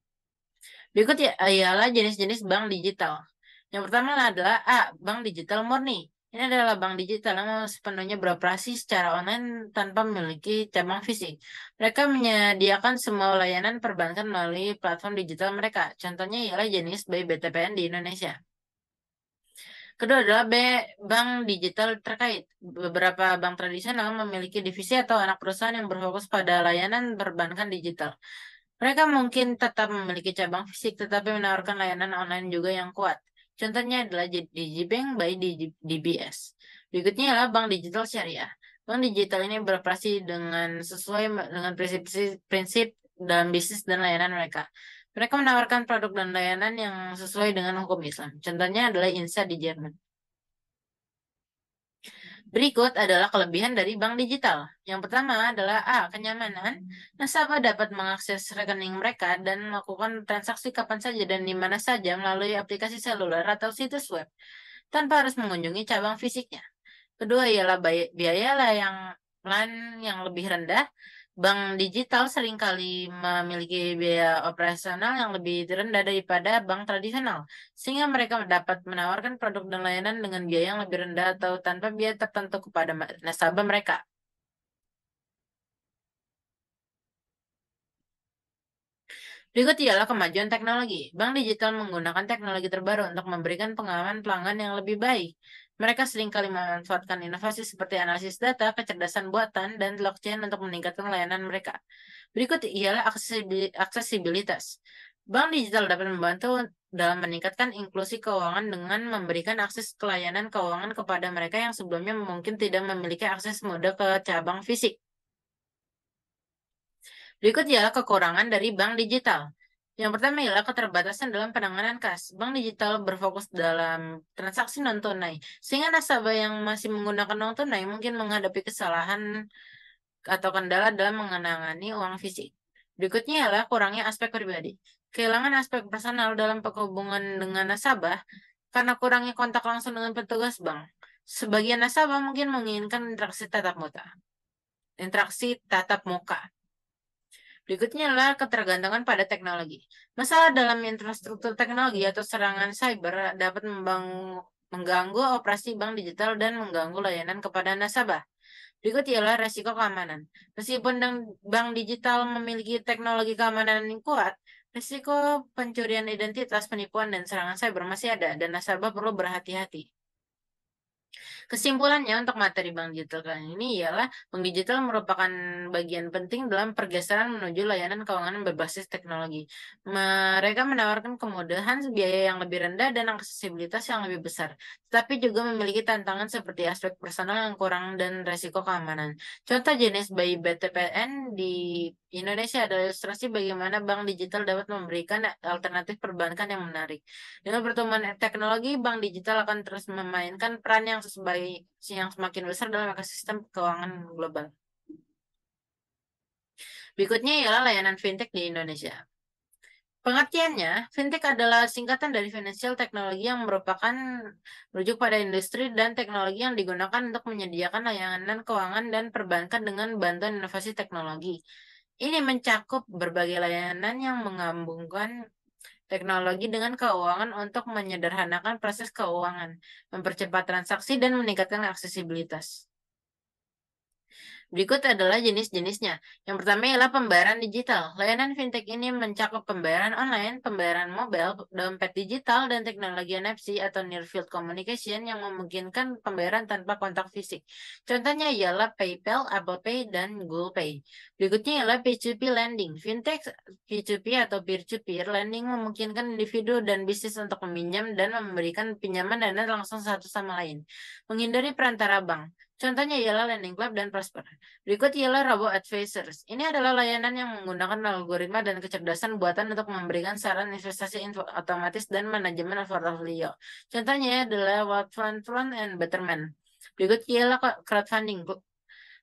A: Berikut ialah jenis-jenis bank digital. Yang pertama adalah A. Bank digital murni. Ini adalah bank digital yang sepenuhnya beroperasi secara online tanpa memiliki cabang fisik. Mereka menyediakan semua layanan perbankan melalui platform digital mereka. Contohnya ialah jenis by BTPN di Indonesia. Kedua adalah B, bank digital terkait. Beberapa bank tradisional memiliki divisi atau anak perusahaan yang berfokus pada layanan perbankan digital. Mereka mungkin tetap memiliki cabang fisik, tetapi menawarkan layanan online juga yang kuat. Contohnya adalah Digibank by DBS. Berikutnya adalah bank digital syariah. Bank digital ini beroperasi sesuai dengan prinsip dalam bisnis dan layanan mereka. Mereka menawarkan produk dan layanan yang sesuai dengan hukum Islam. Contohnya adalah Insa di Jerman. Berikut adalah kelebihan dari bank digital. Yang pertama adalah A. Kenyamanan. Nasabah dapat mengakses rekening mereka dan melakukan transaksi kapan saja dan di mana saja melalui aplikasi seluler atau situs web, tanpa harus mengunjungi cabang fisiknya. Kedua ialah biaya yang lebih rendah. Bank digital seringkali memiliki biaya operasional yang lebih rendah daripada bank tradisional, sehingga mereka dapat menawarkan produk dan layanan dengan biaya yang lebih rendah atau tanpa biaya tertentu kepada nasabah mereka. Berikut ialah kemajuan teknologi. Bank digital menggunakan teknologi terbaru untuk memberikan pengalaman pelanggan yang lebih baik. Mereka seringkali memanfaatkan inovasi seperti analisis data, kecerdasan buatan, dan blockchain untuk meningkatkan layanan mereka. Berikut ialah aksesibilitas. Bank digital dapat membantu dalam meningkatkan inklusi keuangan dengan memberikan akses ke layanan keuangan kepada mereka yang sebelumnya mungkin tidak memiliki akses mudah ke cabang fisik. Berikut ialah kekurangan dari bank digital. Yang pertama ialah keterbatasan dalam penanganan kas. Bank digital berfokus dalam transaksi non-tunai, sehingga nasabah yang masih menggunakan uang tunai mungkin menghadapi kesalahan atau kendala dalam mengenangani uang fisik. Berikutnya ialah kurangnya aspek pribadi. Kehilangan aspek personal dalam penghubungan dengan nasabah karena kurangnya kontak langsung dengan petugas bank. Sebagian nasabah mungkin menginginkan interaksi tatap muka. Berikutnya adalah ketergantungan pada teknologi. Masalah dalam infrastruktur teknologi atau serangan cyber dapat mengganggu operasi bank digital dan mengganggu layanan kepada nasabah. Berikut ialah resiko keamanan. Meskipun bank digital memiliki teknologi keamanan yang kuat, risiko pencurian identitas, penipuan, dan serangan cyber masih ada, dan nasabah perlu berhati-hati. Kesimpulannya untuk materi bank digital kali ini ialah bank digital merupakan bagian penting dalam pergeseran menuju layanan keuangan berbasis teknologi. Mereka menawarkan kemudahan, biaya yang lebih rendah, dan aksesibilitas yang lebih besar, tetapi juga memiliki tantangan seperti aspek personal yang kurang dan resiko keamanan. Contoh jenis BI BTPN di Indonesia adalah ilustrasi bagaimana bank digital dapat memberikan alternatif perbankan yang menarik. Dengan pertumbuhan teknologi, bank digital akan terus memainkan peran yang semakin besar dalam ekosistem keuangan global. Berikutnya ialah layanan fintech di Indonesia. Pengertiannya, fintech adalah singkatan dari financial technology yang merujuk pada industri dan teknologi yang digunakan untuk menyediakan layanan keuangan dan perbankan dengan bantuan inovasi teknologi. Ini mencakup berbagai layanan yang menggabungkan teknologi dengan keuangan untuk menyederhanakan proses keuangan, mempercepat transaksi, dan meningkatkan aksesibilitas. Berikut adalah jenis-jenisnya. Yang pertama ialah pembayaran digital. Layanan fintech ini mencakup pembayaran online, pembayaran mobile, dompet digital, dan teknologi NFC atau Near Field Communication yang memungkinkan pembayaran tanpa kontak fisik. Contohnya ialah PayPal, Apple Pay, dan Google Pay. Berikutnya ialah P2P lending. Fintech P2P atau peer-to-peer lending memungkinkan individu dan bisnis untuk meminjam dan memberikan pinjaman dana langsung satu sama lain, menghindari perantara bank. Contohnya ialah Lending Club dan Prosper. Berikut ialah robo-advisors. Ini adalah layanan yang menggunakan algoritma dan kecerdasan buatan untuk memberikan saran investasi otomatis dan manajemen portfolio. Contohnya adalah Wealthfront and Betterment. Berikut ialah crowdfunding.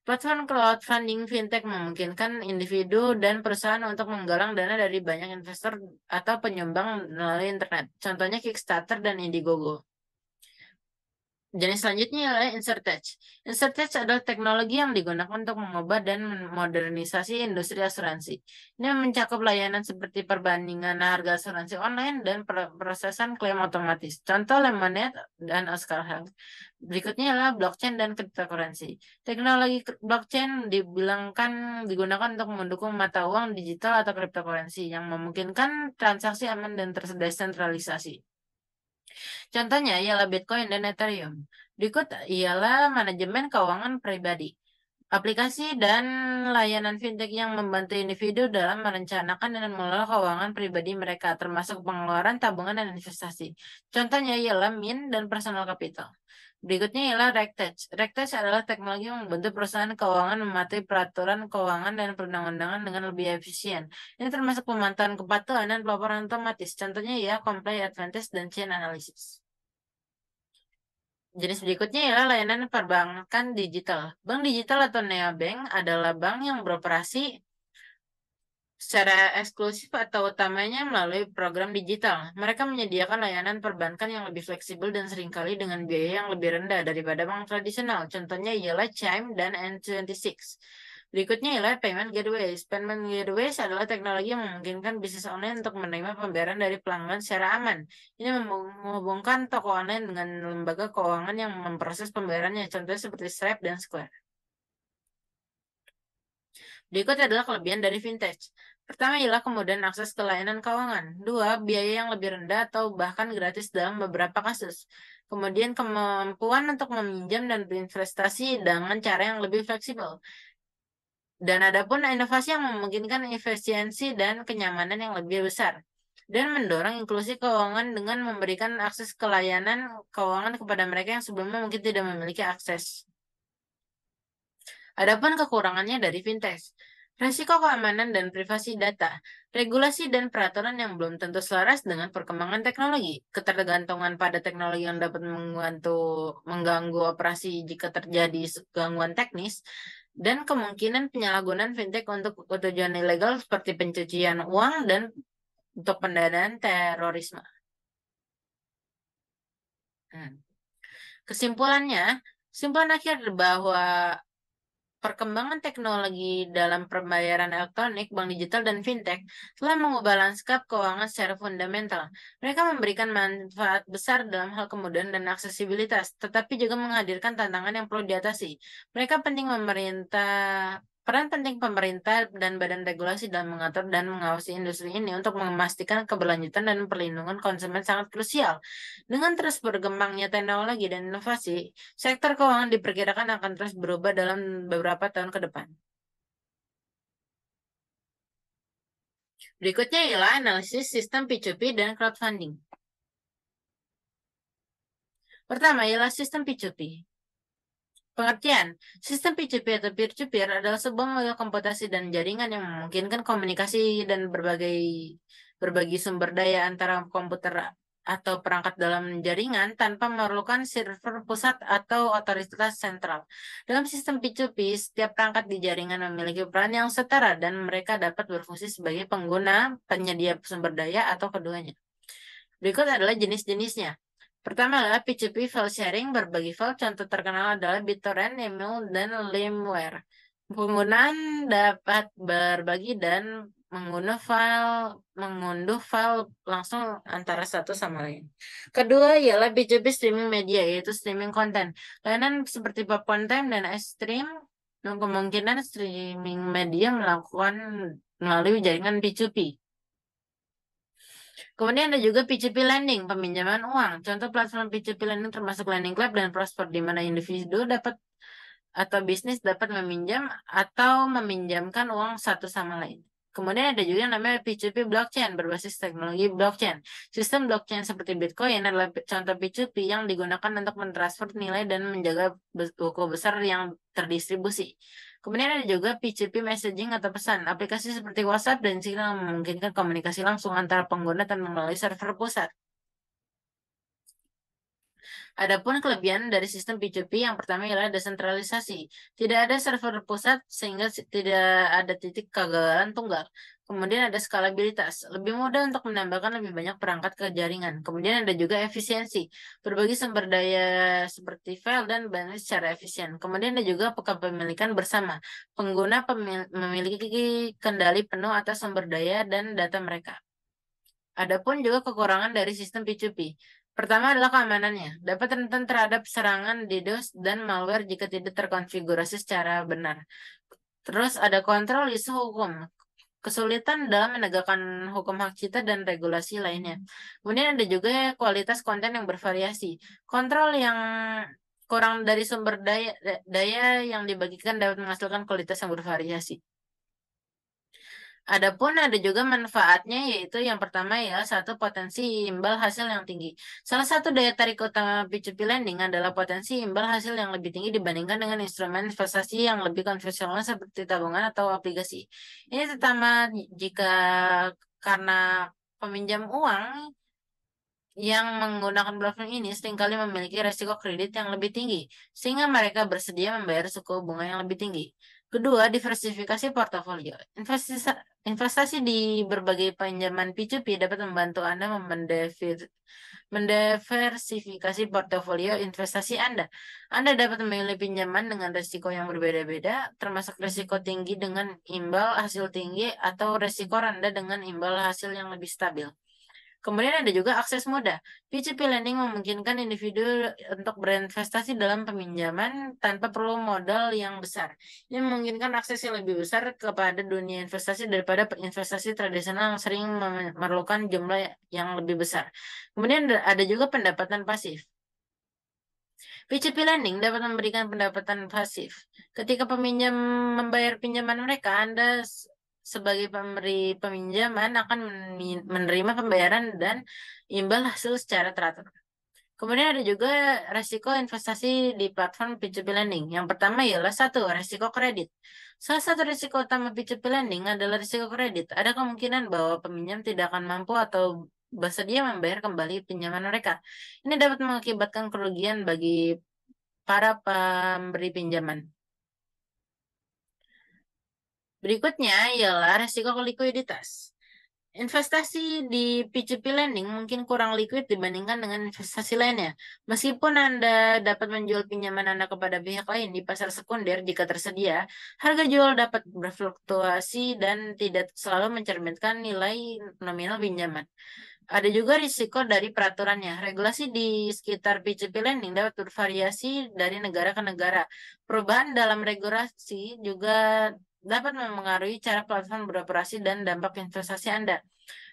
A: Platform crowdfunding fintech memungkinkan individu dan perusahaan untuk menggalang dana dari banyak investor atau penyumbang melalui internet. Contohnya Kickstarter dan Indiegogo. Jenis selanjutnya adalah InsurTech. InsurTech adalah teknologi yang digunakan untuk mengubah dan modernisasi industri asuransi. Ini mencakup layanan seperti perbandingan harga asuransi online dan prosesan klaim otomatis. Contoh Lemonade dan Oscar Health. Berikutnya adalah blockchain dan cryptocurrency. Teknologi blockchain digunakan untuk mendukung mata uang digital atau cryptocurrency yang memungkinkan transaksi aman dan terdesentralisasi. Contohnya ialah Bitcoin dan Ethereum. Berikut ialah manajemen keuangan pribadi. Aplikasi dan layanan fintech yang membantu individu dalam merencanakan dan mengelola keuangan pribadi mereka, termasuk pengeluaran, tabungan, dan investasi. Contohnya ialah Mint dan Personal Capital. Berikutnya ialah RegTech. RegTech adalah teknologi yang membantu perusahaan keuangan mematuhi peraturan keuangan dan perundang-undangan dengan lebih efisien. Ini termasuk pemantauan kepatuhan dan pelaporan otomatis. Contohnya ya Comply Advantage dan Chain Analysis. Jenis berikutnya ialah layanan perbankan digital. Bank digital atau neobank adalah bank yang beroperasi secara eksklusif atau utamanya melalui program digital. Mereka menyediakan layanan perbankan yang lebih fleksibel dan seringkali dengan biaya yang lebih rendah daripada bank tradisional. Contohnya ialah Chime dan N26. Berikutnya ialah Payment Gateways. Payment Gateways adalah teknologi yang memungkinkan bisnis online untuk menerima pembayaran dari pelanggan secara aman. Ini menghubungkan toko online dengan lembaga keuangan yang memproses pembayarannya, contohnya seperti Stripe dan Square. Berikut adalah kelebihan dari fintech. Pertama ialah kemudahan akses ke layanan keuangan. Dua, biaya yang lebih rendah atau bahkan gratis dalam beberapa kasus. Kemudian kemampuan untuk meminjam dan berinvestasi dengan cara yang lebih fleksibel. Dan ada pun inovasi yang memungkinkan efisiensi dan kenyamanan yang lebih besar. Dan mendorong inklusi keuangan dengan memberikan akses ke layanan keuangan kepada mereka yang sebelumnya mungkin tidak memiliki akses. Adapun kekurangannya dari fintech. Resiko keamanan dan privasi data, regulasi dan peraturan yang belum tentu selaras dengan perkembangan teknologi, ketergantungan pada teknologi yang dapat mengganggu operasi jika terjadi gangguan teknis, dan kemungkinan penyalahgunaan fintech untuk tujuan ilegal seperti pencucian uang dan untuk pendanaan terorisme. Hmm. Kesimpulan akhir bahwa perkembangan teknologi dalam pembayaran elektronik, bank digital, dan fintech telah mengubah lanskap keuangan secara fundamental. Mereka memberikan manfaat besar dalam hal kemudahan dan aksesibilitas, tetapi juga menghadirkan tantangan yang perlu diatasi. Peran penting pemerintah dan badan regulasi dalam mengatur dan mengawasi industri ini untuk memastikan keberlanjutan dan perlindungan konsumen sangat krusial. Dengan terus berkembangnya teknologi dan inovasi, sektor keuangan diperkirakan akan terus berubah dalam beberapa tahun ke depan. Berikutnya ialah analisis sistem P2P dan crowdfunding. Pertama ialah sistem P2P. Pengertian, sistem P2P atau peer-to-peer adalah sebuah model komputasi dan jaringan yang memungkinkan komunikasi dan berbagi sumber daya antara komputer atau perangkat dalam jaringan tanpa memerlukan server pusat atau otoritas sentral. Dalam sistem P2P, setiap perangkat di jaringan memiliki peran yang setara dan mereka dapat berfungsi sebagai pengguna, penyedia sumber daya, atau keduanya. Berikut adalah jenis-jenisnya. Pertama adalah P2P file sharing, berbagi file. Contoh terkenal adalah BitTorrent, email, dan Limeware. Penggunaan dapat berbagi dan mengunduh file langsung antara satu sama lain. Kedua ialah P2P streaming media, yaitu streaming konten. Layanan seperti Popcorn Time dan iStream kemungkinan streaming media melakukan melalui jaringan P2P. Kemudian ada juga P2P lending, peminjaman uang. Contoh platform P2P lending termasuk Lending Club dan Prosper, di mana individu dapat atau bisnis dapat meminjam atau meminjamkan uang satu sama lain. Kemudian ada juga yang namanya P2P blockchain berbasis teknologi blockchain. Sistem blockchain seperti Bitcoin adalah contoh P2P yang digunakan untuk mentransfer nilai dan menjaga buku besar yang terdistribusi. Kemudian ada juga P2P messaging atau pesan. Aplikasi seperti WhatsApp dan Signal memungkinkan komunikasi langsung antara pengguna tanpa melalui server pusat. Adapun kelebihan dari sistem P2P yang pertama ialah desentralisasi. Tidak ada server pusat sehingga tidak ada titik kegagalan tunggal. Kemudian ada skalabilitas. Lebih mudah untuk menambahkan lebih banyak perangkat ke jaringan. Kemudian ada juga efisiensi. Berbagi sumber daya seperti file dan bandwidth secara efisien. Kemudian ada juga kepemilikan bersama. Pengguna memiliki kendali penuh atas sumber daya dan data mereka. Adapun juga kekurangan dari sistem P2P. Pertama adalah keamanannya. Dapat rentan terhadap serangan DDoS dan malware jika tidak terkonfigurasi secara benar. Terus ada kontrol isu hukum. Kesulitan dalam menegakkan hukum hak cipta dan regulasi lainnya. Kemudian ada juga kualitas konten yang bervariasi. Kontrol yang kurang dari sumber daya yang dibagikan dapat menghasilkan kualitas yang bervariasi. Adapun ada juga manfaatnya, yaitu yang pertama ya satu potensi imbal hasil yang tinggi. Salah satu daya tarik utama P2P lending adalah potensi imbal hasil yang lebih tinggi dibandingkan dengan instrumen investasi yang lebih konvensional seperti tabungan atau obligasi. Ini terutama jika karena peminjam uang yang menggunakan platform ini seringkali memiliki resiko kredit yang lebih tinggi, sehingga mereka bersedia membayar suku bunga yang lebih tinggi. Kedua, diversifikasi portofolio. Investasi di berbagai pinjaman P2P dapat membantu Anda mendiversifikasi portofolio investasi Anda. Anda dapat memilih pinjaman dengan risiko yang berbeda-beda, termasuk risiko tinggi dengan imbal hasil tinggi atau risiko rendah dengan imbal hasil yang lebih stabil. Kemudian ada juga akses mudah. P2P lending memungkinkan individu untuk berinvestasi dalam peminjaman tanpa perlu modal yang besar. Ini memungkinkan akses yang lebih besar kepada dunia investasi daripada investasi tradisional yang sering memerlukan jumlah yang lebih besar. Kemudian ada juga pendapatan pasif. P2P lending dapat memberikan pendapatan pasif. Ketika peminjam membayar pinjaman mereka, Anda sebagai pemberi peminjaman akan menerima pembayaran dan imbal hasil secara teratur. Kemudian ada juga resiko investasi di platform P2P lending. Yang pertama ialah satu, resiko kredit. Salah satu risiko utama P2P lending adalah risiko kredit. Ada kemungkinan bahwa peminjam tidak akan mampu atau bersedia membayar kembali pinjaman mereka. Ini dapat mengakibatkan kerugian bagi para pemberi pinjaman. Berikutnya ialah resiko likuiditas. Investasi di P2P lending mungkin kurang liquid dibandingkan dengan investasi lainnya. Meskipun Anda dapat menjual pinjaman Anda kepada pihak lain di pasar sekunder jika tersedia, harga jual dapat berfluktuasi dan tidak selalu mencerminkan nilai nominal pinjaman. Ada juga risiko dari peraturannya. Regulasi di sekitar P2P lending dapat bervariasi dari negara ke negara. Perubahan dalam regulasi juga dapat memengaruhi cara platform beroperasi dan dampak investasi Anda.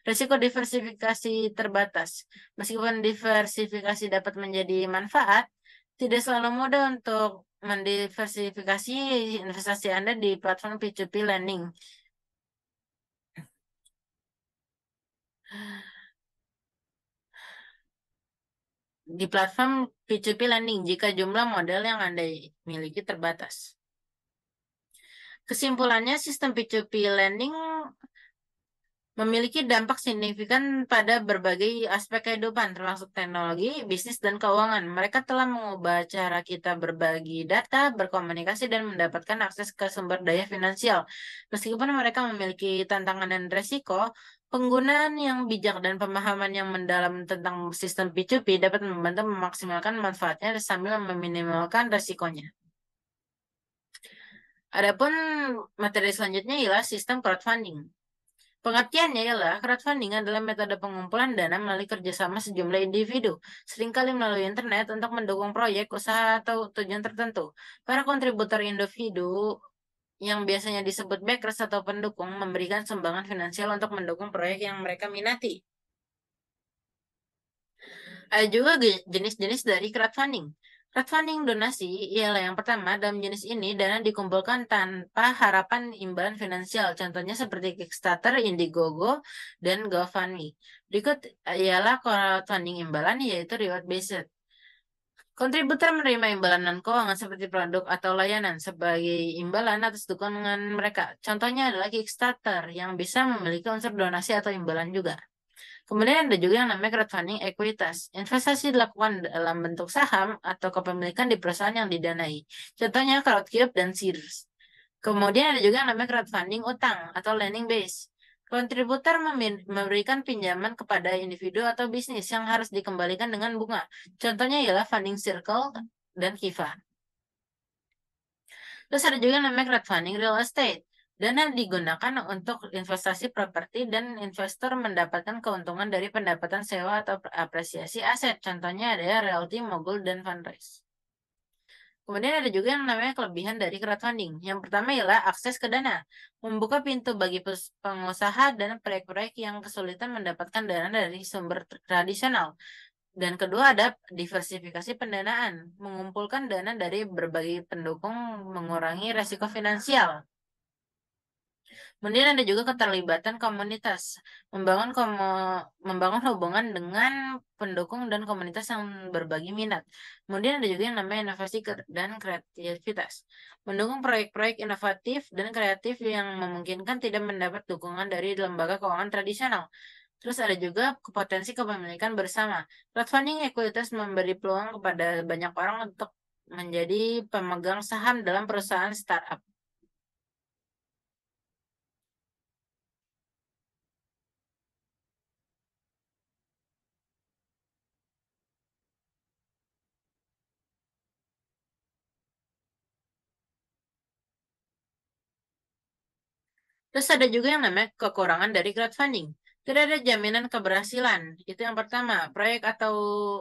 A: Risiko diversifikasi terbatas. Meskipun diversifikasi dapat menjadi manfaat, tidak selalu mudah untuk mendiversifikasi investasi Anda di platform P2P lending. Di platform P2P lending jika jumlah modal yang Anda miliki terbatas. Kesimpulannya, sistem P2P lending memiliki dampak signifikan pada berbagai aspek kehidupan, termasuk teknologi, bisnis, dan keuangan. Mereka telah mengubah cara kita berbagi data, berkomunikasi, dan mendapatkan akses ke sumber daya finansial. Meskipun mereka memiliki tantangan dan resiko, penggunaan yang bijak dan pemahaman yang mendalam tentang sistem P2P dapat membantu memaksimalkan manfaatnya sambil meminimalkan resikonya. Adapun materi selanjutnya ialah sistem crowdfunding. Pengertiannya ialah crowdfunding adalah metode pengumpulan dana melalui kerjasama sejumlah individu, seringkali melalui internet untuk mendukung proyek, usaha, atau tujuan tertentu. Para kontributor individu yang biasanya disebut backers atau pendukung memberikan sumbangan finansial untuk mendukung proyek yang mereka minati. Ada juga jenis-jenis dari crowdfunding. Crowdfunding donasi ialah yang pertama. Dalam jenis ini, dana dikumpulkan tanpa harapan imbalan finansial. Contohnya seperti Kickstarter, Indiegogo, dan GoFundMe. Berikut ialah crowdfunding imbalan, yaitu reward based. Kontributor menerima imbalan non-keuangan seperti produk atau layanan sebagai imbalan atas dukungan mereka. Contohnya adalah Kickstarter yang bisa memiliki unsur donasi atau imbalan juga. Kemudian ada juga yang namanya crowdfunding ekuitas. Investasi dilakukan dalam bentuk saham atau kepemilikan di perusahaan yang didanai. Contohnya Crowdcube dan Sears. Kemudian ada juga yang namanya crowdfunding utang atau lending base. Kontributor memberikan pinjaman kepada individu atau bisnis yang harus dikembalikan dengan bunga. Contohnya ialah Funding Circle dan Kiva. Terus ada juga yang namanya crowdfunding real estate. Dana digunakan untuk investasi properti dan investor mendapatkan keuntungan dari pendapatan sewa atau apresiasi aset. Contohnya ada realty, mogul, dan fundraise. Kemudian ada juga yang namanya kelebihan dari crowdfunding. Yang pertama ialah akses ke dana. Membuka pintu bagi pengusaha dan proyek-proyek yang kesulitan mendapatkan dana dari sumber tradisional. Dan kedua ada diversifikasi pendanaan. Mengumpulkan dana dari berbagai pendukung mengurangi resiko finansial. Kemudian ada juga keterlibatan komunitas, membangun hubungan dengan pendukung dan komunitas yang berbagi minat. Kemudian ada juga yang namanya inovasi dan kreativitas, mendukung proyek-proyek inovatif dan kreatif yang memungkinkan tidak mendapat dukungan dari lembaga keuangan tradisional. Terus ada juga potensi kepemilikan bersama. Crowdfunding ekuitas memberi peluang kepada banyak orang untuk menjadi pemegang saham dalam perusahaan startup. Terus ada juga yang namanya kekurangan dari crowdfunding. Tidak ada jaminan keberhasilan. Itu yang pertama. Proyek atau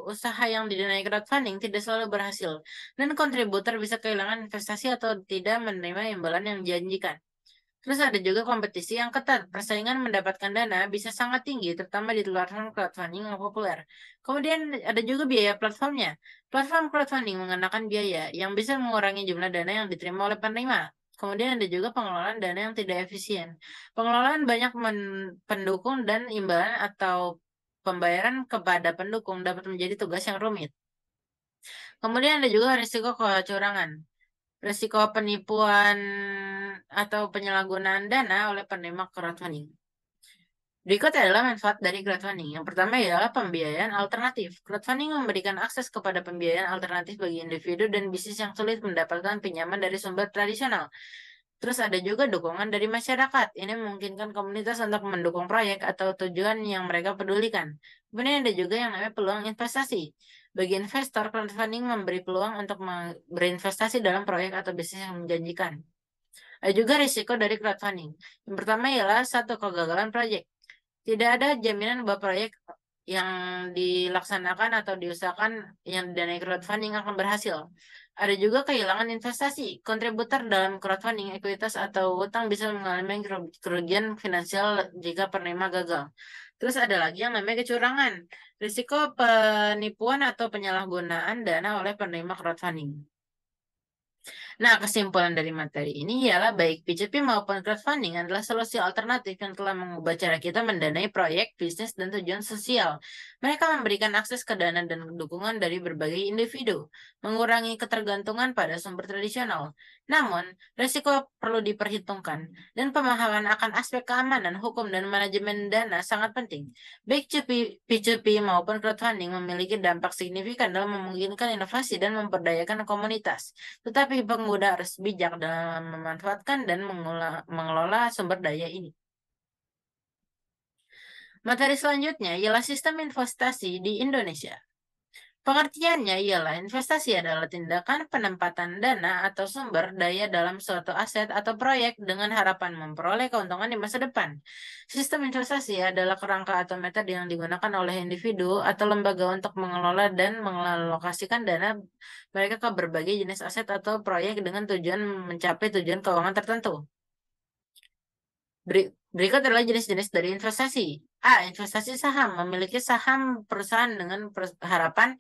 A: usaha yang didanai crowdfunding tidak selalu berhasil. Dan kontributor bisa kehilangan investasi atau tidak menerima imbalan yang dijanjikan. Terus ada juga kompetisi yang ketat. Persaingan mendapatkan dana bisa sangat tinggi, terutama di platform crowdfunding yang populer. Kemudian ada juga biaya platformnya. Platform crowdfunding mengenakan biaya yang bisa mengurangi jumlah dana yang diterima oleh penerima. Kemudian ada juga pengelolaan dana yang tidak efisien. Pengelolaan banyak pendukung dan imbalan atau pembayaran kepada pendukung dapat menjadi tugas yang rumit. Kemudian ada juga risiko kecurangan. Risiko penipuan atau penyalahgunaan dana oleh penerima crowdfunding. Berikut adalah manfaat dari crowdfunding. Yang pertama ialah pembiayaan alternatif. Crowdfunding memberikan akses kepada pembiayaan alternatif bagi individu dan bisnis yang sulit mendapatkan pinjaman dari sumber tradisional. Terus ada juga dukungan dari masyarakat. Ini memungkinkan komunitas untuk mendukung proyek atau tujuan yang mereka pedulikan. Kemudian ada juga yang namanya peluang investasi. Bagi investor, crowdfunding memberi peluang untuk berinvestasi dalam proyek atau bisnis yang menjanjikan. Ada juga risiko dari crowdfunding. Yang pertama ialah satu kegagalan proyek. Tidak ada jaminan bahwa proyek yang dilaksanakan atau diusahakan yang didanai crowdfunding akan berhasil. Ada juga kehilangan investasi. Kontributor dalam crowdfunding, ekuitas atau utang bisa mengalami kerugian finansial jika penerima gagal. Terus ada lagi yang namanya kecurangan. Risiko penipuan atau penyalahgunaan dana oleh penerima crowdfunding. Nah, kesimpulan dari materi ini ialah baik P2P maupun crowdfunding adalah solusi alternatif yang telah mengubah cara kita mendanai proyek, bisnis, dan tujuan sosial. Mereka memberikan akses ke dana dan dukungan dari berbagai individu, mengurangi ketergantungan pada sumber tradisional. Namun, risiko perlu diperhitungkan, dan pemahaman akan aspek keamanan, hukum, dan manajemen dana sangat penting. Baik P2P maupun crowdfunding memiliki dampak signifikan dalam memungkinkan inovasi dan memperdayakan komunitas. Tetapi pengguna harus bijak dalam memanfaatkan dan mengelola sumber daya ini. Materi selanjutnya ialah sistem investasi di Indonesia. Pengertiannya ialah investasi adalah tindakan penempatan dana atau sumber daya dalam suatu aset atau proyek dengan harapan memperoleh keuntungan di masa depan. Sistem investasi adalah kerangka atau metode yang digunakan oleh individu atau lembaga untuk mengelola dan mengalokasikan dana mereka ke berbagai jenis aset atau proyek dengan tujuan mencapai tujuan keuangan tertentu. Berikut adalah jenis-jenis dari investasi. A. Investasi saham. Memiliki saham perusahaan dengan harapan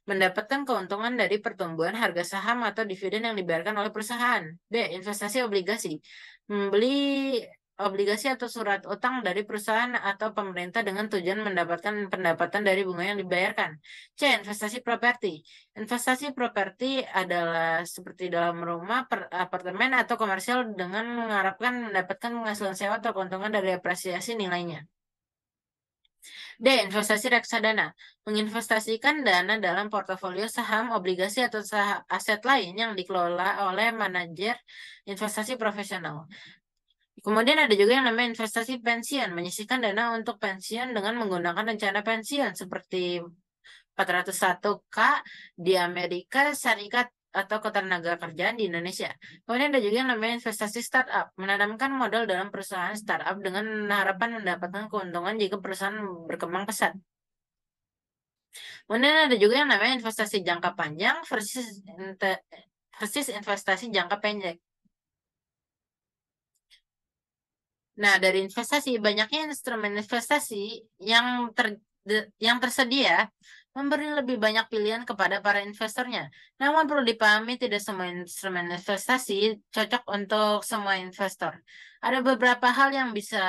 A: mendapatkan keuntungan dari pertumbuhan harga saham atau dividen yang dibayarkan oleh perusahaan. B. Investasi obligasi. Membeli obligasi atau surat utang dari perusahaan atau pemerintah dengan tujuan mendapatkan pendapatan dari bunga yang dibayarkan. C. Investasi properti. Investasi properti adalah seperti dalam rumah, apartemen, atau komersial dengan mengharapkan mendapatkan penghasilan sewa atau keuntungan dari apresiasi nilainya. D. Investasi reksadana. Menginvestasikan dana dalam portofolio saham, obligasi, atau aset lain yang dikelola oleh manajer investasi profesional. Kemudian ada juga yang namanya investasi pensiun. Menyisihkan dana untuk pensiun dengan menggunakan rencana pensiun seperti 401k di Amerika Serikat atau ketenagakerjaan di Indonesia. Kemudian ada juga yang namanya investasi startup, menanamkan modal dalam perusahaan startup dengan harapan mendapatkan keuntungan jika perusahaan berkembang pesat. Kemudian ada juga yang namanya investasi jangka panjang versus investasi jangka pendek. Nah, dari investasi, banyaknya instrumen investasi yang yang tersedia memberi lebih banyak pilihan kepada para investornya. Namun perlu dipahami tidak semua instrumen investasi cocok untuk semua investor. Ada beberapa hal yang bisa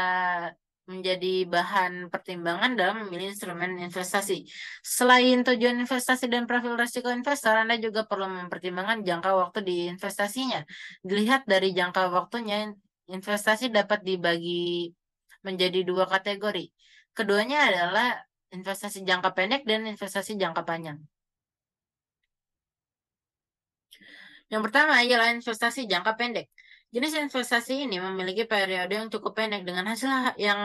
A: menjadi bahan pertimbangan dalam memilih instrumen investasi. Selain tujuan investasi dan profil risiko investor, Anda juga perlu mempertimbangkan jangka waktu di investasinya. Dilihat dari jangka waktunya, investasi dapat dibagi menjadi dua kategori. Keduanya adalah investasi jangka pendek dan investasi jangka panjang. Yang pertama ialah investasi jangka pendek. Jenis investasi ini memiliki periode yang cukup pendek dengan hasil yang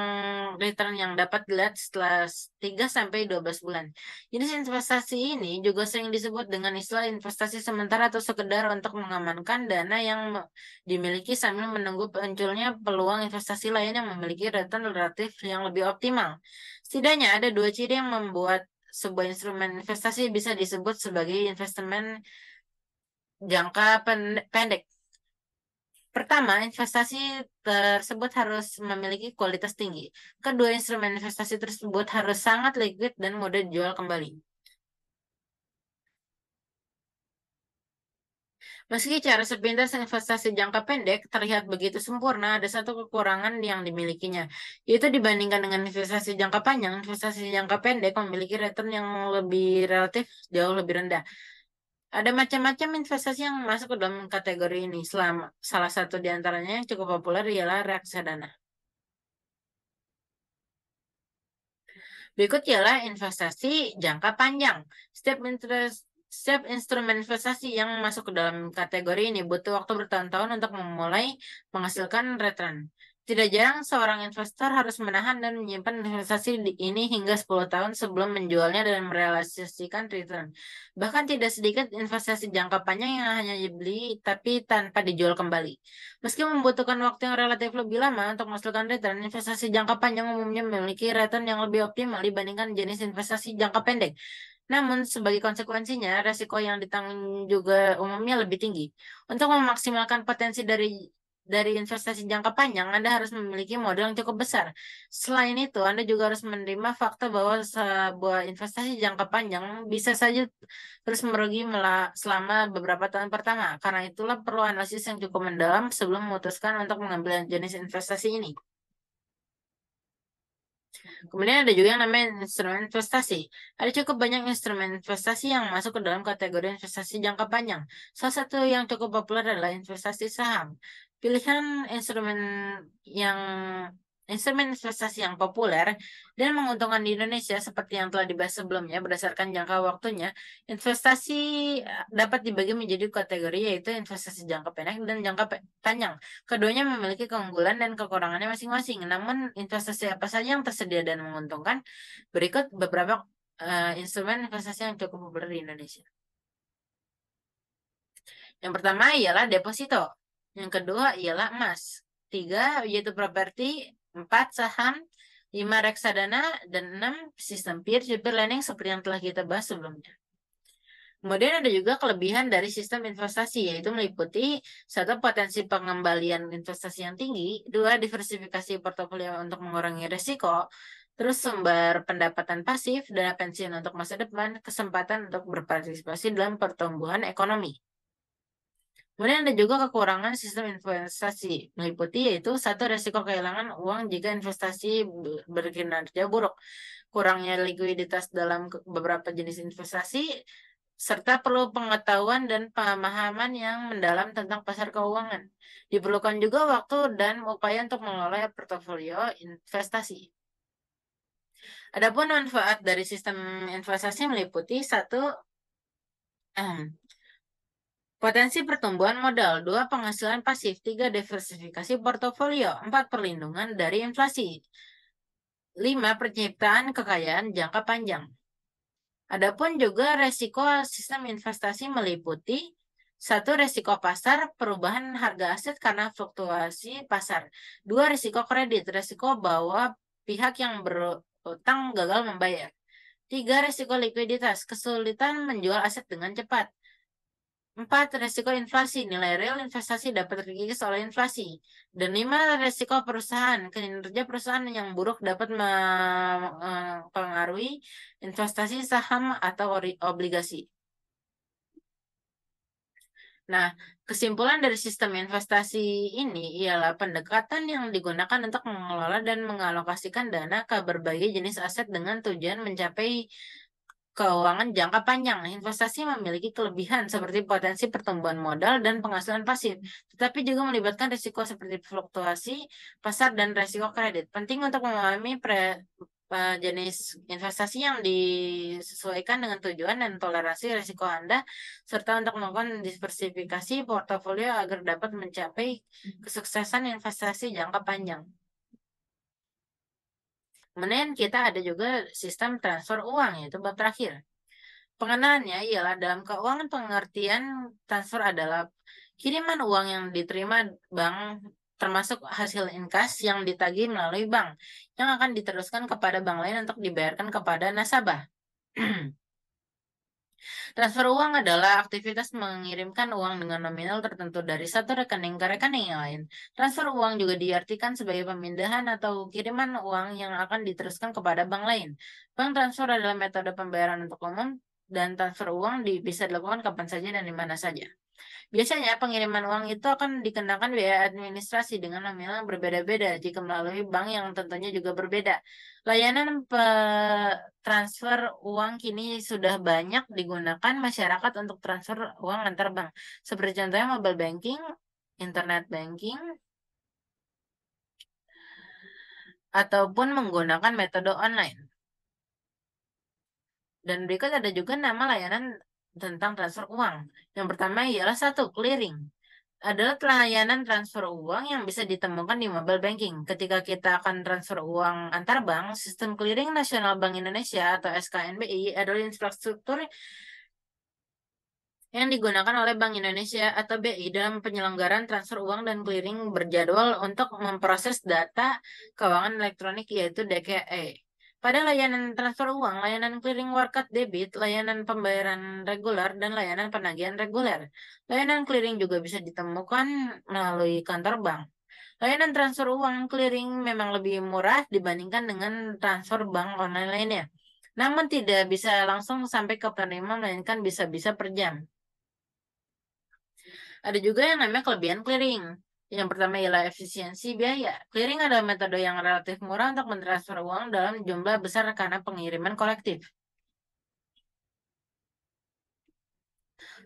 A: return yang dapat dilihat setelah 3 sampai 12 bulan. Jenis investasi ini juga sering disebut dengan istilah investasi sementara atau sekedar untuk mengamankan dana yang dimiliki sambil menunggu munculnya peluang investasi lain yang memiliki return relatif yang lebih optimal. Setidaknya ada dua ciri yang membuat sebuah instrumen investasi bisa disebut sebagai investment jangka pendek. Pertama, investasi tersebut harus memiliki kualitas tinggi. Kedua, instrumen investasi tersebut harus sangat liquid dan mudah dijual kembali. Meski cara sepintas investasi jangka pendek terlihat begitu sempurna, ada satu kekurangan yang dimilikinya, yaitu dibandingkan dengan investasi jangka panjang, investasi jangka pendek memiliki return yang lebih relatif jauh lebih rendah. Ada macam-macam investasi yang masuk ke dalam kategori ini. Salah satu di antaranya yang cukup populer ialah reksadana. Berikut ialah investasi jangka panjang. Setiap instrumen investasi yang masuk ke dalam kategori ini butuh waktu bertahun-tahun untuk memulai menghasilkan return. Tidak jarang seorang investor harus menahan dan menyimpan ini hingga 10 tahun sebelum menjualnya dan merealisasikan return. Bahkan tidak sedikit investasi jangka panjang yang hanya dibeli tapi tanpa dijual kembali. Meski membutuhkan waktu yang relatif lebih lama untuk menghasilkan return, investasi jangka panjang umumnya memiliki return yang lebih optimal dibandingkan jenis investasi jangka pendek. Namun, sebagai konsekuensinya, resiko yang ditanggung juga umumnya lebih tinggi. Untuk memaksimalkan potensi dari investasi jangka panjang, Anda harus memiliki modal yang cukup besar. Selain itu, Anda juga harus menerima fakta bahwa sebuah investasi jangka panjang bisa saja terus merugi selama beberapa tahun pertama. Karena itulah perlu analisis yang cukup mendalam sebelum memutuskan untuk mengambil jenis investasi ini. Kemudian ada juga yang namanya instrumen investasi. Ada cukup banyak instrumen investasi yang masuk ke dalam kategori investasi jangka panjang. Salah satu yang cukup populer adalah investasi saham. Pilihan instrumen yang instrumen investasi yang populer dan menguntungkan di Indonesia seperti yang telah dibahas sebelumnya berdasarkan jangka waktunya, investasi dapat dibagi menjadi kategori yaitu investasi jangka pendek dan panjang. Keduanya memiliki keunggulan dan kekurangannya masing-masing. Namun, investasi apa saja yang tersedia dan menguntungkan? Berikut beberapa instrumen investasi yang cukup populer di Indonesia. Yang pertama ialah deposito. Yang kedua ialah emas. Tiga yaitu properti. Empat saham. Lima reksadana. Dan enam sistem peer-to-peer lending seperti yang telah kita bahas sebelumnya. Kemudian ada juga kelebihan dari sistem investasi, yaitu meliputi satu potensi pengembalian investasi yang tinggi, dua diversifikasi portofolio untuk mengurangi risiko, terus sumber pendapatan pasif, dana pensiun untuk masa depan, kesempatan untuk berpartisipasi dalam pertumbuhan ekonomi. Kemudian ada juga kekurangan sistem investasi, meliputi yaitu satu risiko kehilangan uang jika investasi berkinerja buruk, kurangnya likuiditas dalam beberapa jenis investasi, serta perlu pengetahuan dan pemahaman yang mendalam tentang pasar keuangan. Diperlukan juga waktu dan upaya untuk mengelola portofolio investasi. Adapun manfaat dari sistem investasi meliputi satu, potensi pertumbuhan modal, dua penghasilan pasif, tiga diversifikasi portofolio, empat perlindungan dari inflasi, lima penciptaan kekayaan jangka panjang. Adapun juga resiko sistem investasi meliputi satu resiko pasar, perubahan harga aset karena fluktuasi pasar. Dua risiko kredit, resiko bahwa pihak yang berutang gagal membayar. Tiga risiko likuiditas, kesulitan menjual aset dengan cepat. Empat, resiko inflasi. Nilai real investasi dapat terkikis oleh inflasi. Dan lima, resiko perusahaan. Kinerja perusahaan yang buruk dapat mempengaruhi investasi saham atau obligasi. Nah, kesimpulan dari sistem investasi ini ialah pendekatan yang digunakan untuk mengelola dan mengalokasikan dana ke berbagai jenis aset dengan tujuan mencapai keuangan jangka panjang. Investasi memiliki kelebihan seperti potensi pertumbuhan modal dan penghasilan pasif, tetapi juga melibatkan risiko seperti fluktuasi pasar dan risiko kredit. Penting untuk memahami jenis investasi yang disesuaikan dengan tujuan dan toleransi risiko Anda, serta untuk melakukan diversifikasi portofolio agar dapat mencapai kesuksesan investasi jangka panjang. Kemudian kita ada juga sistem transfer uang, yaitu bab terakhir. Pengenalannya ialah dalam keuangan pengertian transfer adalah kiriman uang yang diterima bank termasuk hasil inkas yang ditagih melalui bank yang akan diteruskan kepada bank lain untuk dibayarkan kepada nasabah. Transfer uang adalah aktivitas mengirimkan uang dengan nominal tertentu dari satu rekening ke rekening yang lain. Transfer uang juga diartikan sebagai pemindahan atau kiriman uang yang akan diteruskan kepada bank lain. Bank transfer adalah metode pembayaran untuk umum dan transfer uang bisa dilakukan kapan saja dan di mana saja. Biasanya pengiriman uang itu akan dikenakan biaya administrasi dengan nominal yang berbeda-beda jika melalui bank yang tentunya juga berbeda. Layanan transfer uang kini sudah banyak digunakan masyarakat untuk transfer uang antar bank. Seperti contohnya mobile banking, internet banking, ataupun menggunakan metode online. Dan berikut ada juga nama layanan tentang transfer uang. Yang pertama ialah satu, clearing. Adalah layanan transfer uang yang bisa ditemukan di mobile banking. Ketika kita akan transfer uang antar bank, Sistem Clearing Nasional Bank Indonesia atau SKNBI adalah infrastruktur yang digunakan oleh Bank Indonesia atau BI dalam penyelenggaraan transfer uang dan clearing berjadwal untuk memproses data keuangan elektronik yaitu DKE. Pada layanan transfer uang, layanan clearing warkat debit, layanan pembayaran reguler, dan layanan penagihan reguler. Layanan clearing juga bisa ditemukan melalui kantor bank. Layanan transfer uang clearing memang lebih murah dibandingkan dengan transfer bank online lainnya. Namun tidak bisa langsung sampai ke penerima, melainkan bisa-bisa per jam. Ada juga yang namanya kelebihan clearing. Yang pertama ialah efisiensi biaya. Clearing adalah metode yang relatif murah untuk mentransfer uang dalam jumlah besar karena pengiriman kolektif.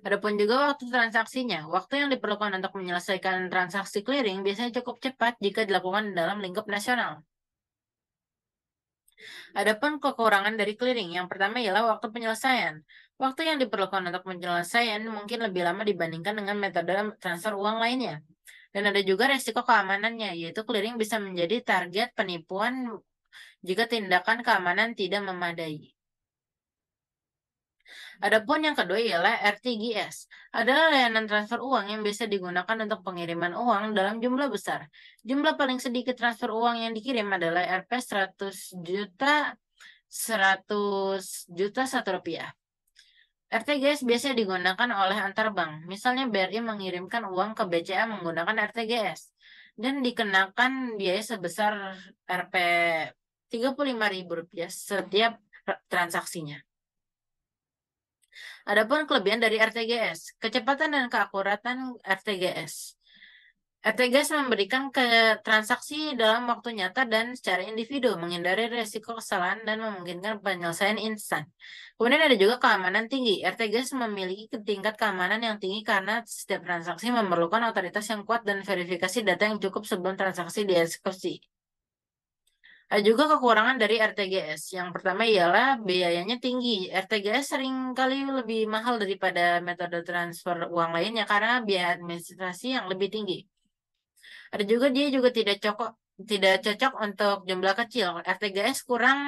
A: Adapun juga waktu transaksinya. Waktu yang diperlukan untuk menyelesaikan transaksi clearing biasanya cukup cepat jika dilakukan dalam lingkup nasional. Adapun kekurangan dari clearing, yang pertama ialah waktu penyelesaian. Waktu yang diperlukan untuk penyelesaian mungkin lebih lama dibandingkan dengan metode transfer uang lainnya. Dan ada juga resiko keamanannya, yaitu clearing bisa menjadi target penipuan jika tindakan keamanan tidak memadai. Adapun yang kedua ialah RTGS, adalah layanan transfer uang yang bisa digunakan untuk pengiriman uang dalam jumlah besar. Jumlah paling sedikit transfer uang yang dikirim adalah Rp 100 juta Rp1 juta. RTGS biasa digunakan oleh antar bank. Misalnya BRI mengirimkan uang ke BCA menggunakan RTGS dan dikenakan biaya sebesar Rp35.000 setiap transaksinya. Adapun kelebihan dari RTGS, kecepatan dan keakuratan RTGS. RTGS memberikan ke transaksi dalam waktu nyata dan secara individu, menghindari risiko kesalahan dan memungkinkan penyelesaian instan. Kemudian ada juga keamanan tinggi. RTGS memiliki tingkat keamanan yang tinggi karena setiap transaksi memerlukan otoritas yang kuat dan verifikasi data yang cukup sebelum transaksi dieksekusi. Ada juga kekurangan dari RTGS. Yang pertama ialah biayanya tinggi. RTGS seringkali lebih mahal daripada metode transfer uang lainnya karena biaya administrasi yang lebih tinggi. Ada juga dia juga tidak cocok untuk jumlah kecil. RTGS kurang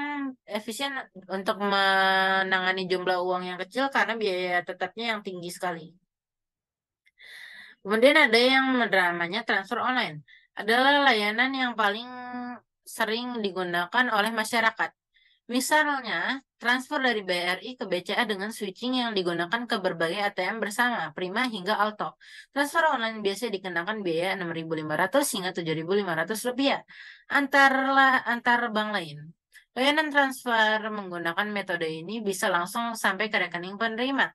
A: efisien untuk menangani jumlah uang yang kecil karena biaya tetapnya yang tinggi sekali. Kemudian ada yang namanya transfer online. Adalah layanan yang paling sering digunakan oleh masyarakat. Misalnya, transfer dari BRI ke BCA dengan switching yang digunakan ke berbagai ATM bersama, Prima hingga Alto. Transfer online biasa dikenakan biaya Rp6.500 hingga Rp7.500 antar bank lain. Layanan transfer menggunakan metode ini bisa langsung sampai ke rekening penerima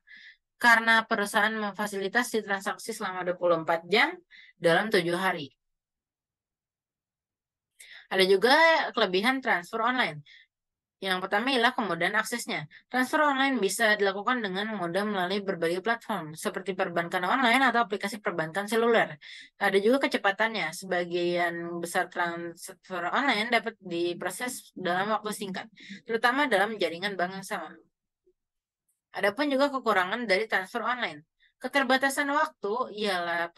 A: karena perusahaan memfasilitasi transaksi selama 24 jam dalam 7 hari. Ada juga kelebihan transfer online. Yang pertama ialah kemudahan aksesnya. Transfer online bisa dilakukan dengan mudah melalui berbagai platform, seperti perbankan online atau aplikasi perbankan seluler. Ada juga kecepatannya. Sebagian besar transfer online dapat diproses dalam waktu singkat, terutama dalam jaringan bank yang sama. Adapun juga kekurangan dari transfer online. Keterbatasan waktu ialah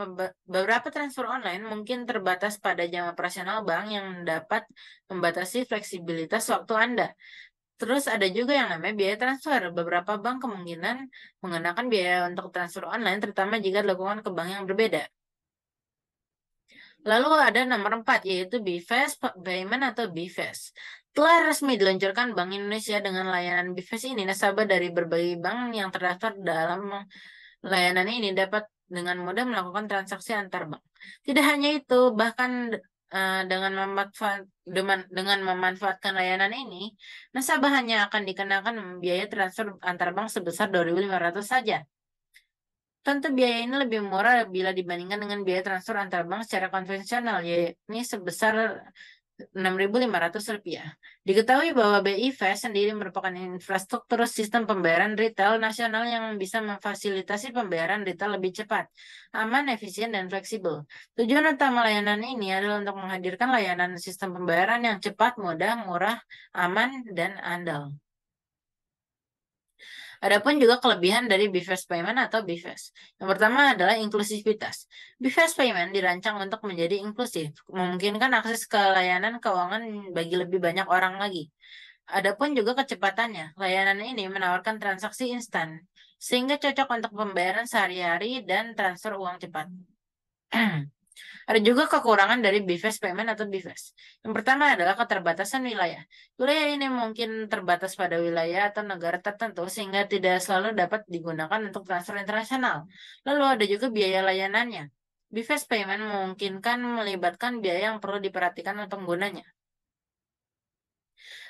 A: beberapa transfer online mungkin terbatas pada jam operasional bank yang dapat membatasi fleksibilitas waktu Anda. Terus ada juga yang namanya biaya transfer. Beberapa bank kemungkinan mengenakan biaya untuk transfer online, terutama jika dilakukan ke bank yang berbeda. Lalu ada nomor 4, yaitu BVAS Payment atau BVAS. Telah resmi diluncurkan Bank Indonesia dengan layanan BVAS ini, nasabah dari berbagai bank yang terdaftar dalam layanan ini dapat dengan mudah melakukan transaksi antar bank. Tidak hanya itu, bahkan dengan memanfaatkan layanan ini, nasabah hanya akan dikenakan biaya transfer antar bank sebesar 2.500 saja. Tentu biaya ini lebih murah bila dibandingkan dengan biaya transfer antar bank secara konvensional, yakni sebesar Rp6.500. Diketahui bahwa BI Fast sendiri merupakan infrastruktur sistem pembayaran retail nasional yang bisa memfasilitasi pembayaran retail lebih cepat, aman, efisien, dan fleksibel. Tujuan utama layanan ini adalah untuk menghadirkan layanan sistem pembayaran yang cepat, mudah, murah, aman, dan andal. Adapun juga kelebihan dari BIFAS Payment atau BIFAS. Yang pertama adalah inklusivitas. BIFAS Payment dirancang untuk menjadi inklusif, memungkinkan akses ke layanan keuangan bagi lebih banyak orang lagi. Adapun juga kecepatannya, layanan ini menawarkan transaksi instan, sehingga cocok untuk pembayaran sehari-hari dan transfer uang cepat. Ada juga kekurangan dari BIFAS Payment atau BIFAS. Yang pertama adalah keterbatasan wilayah. Wilayah ini mungkin terbatas pada wilayah atau negara tertentu sehingga tidak selalu dapat digunakan untuk transfer internasional. Lalu ada juga biaya layanannya. BIFAS Payment memungkinkan melibatkan biaya yang perlu diperhatikan oleh penggunanya.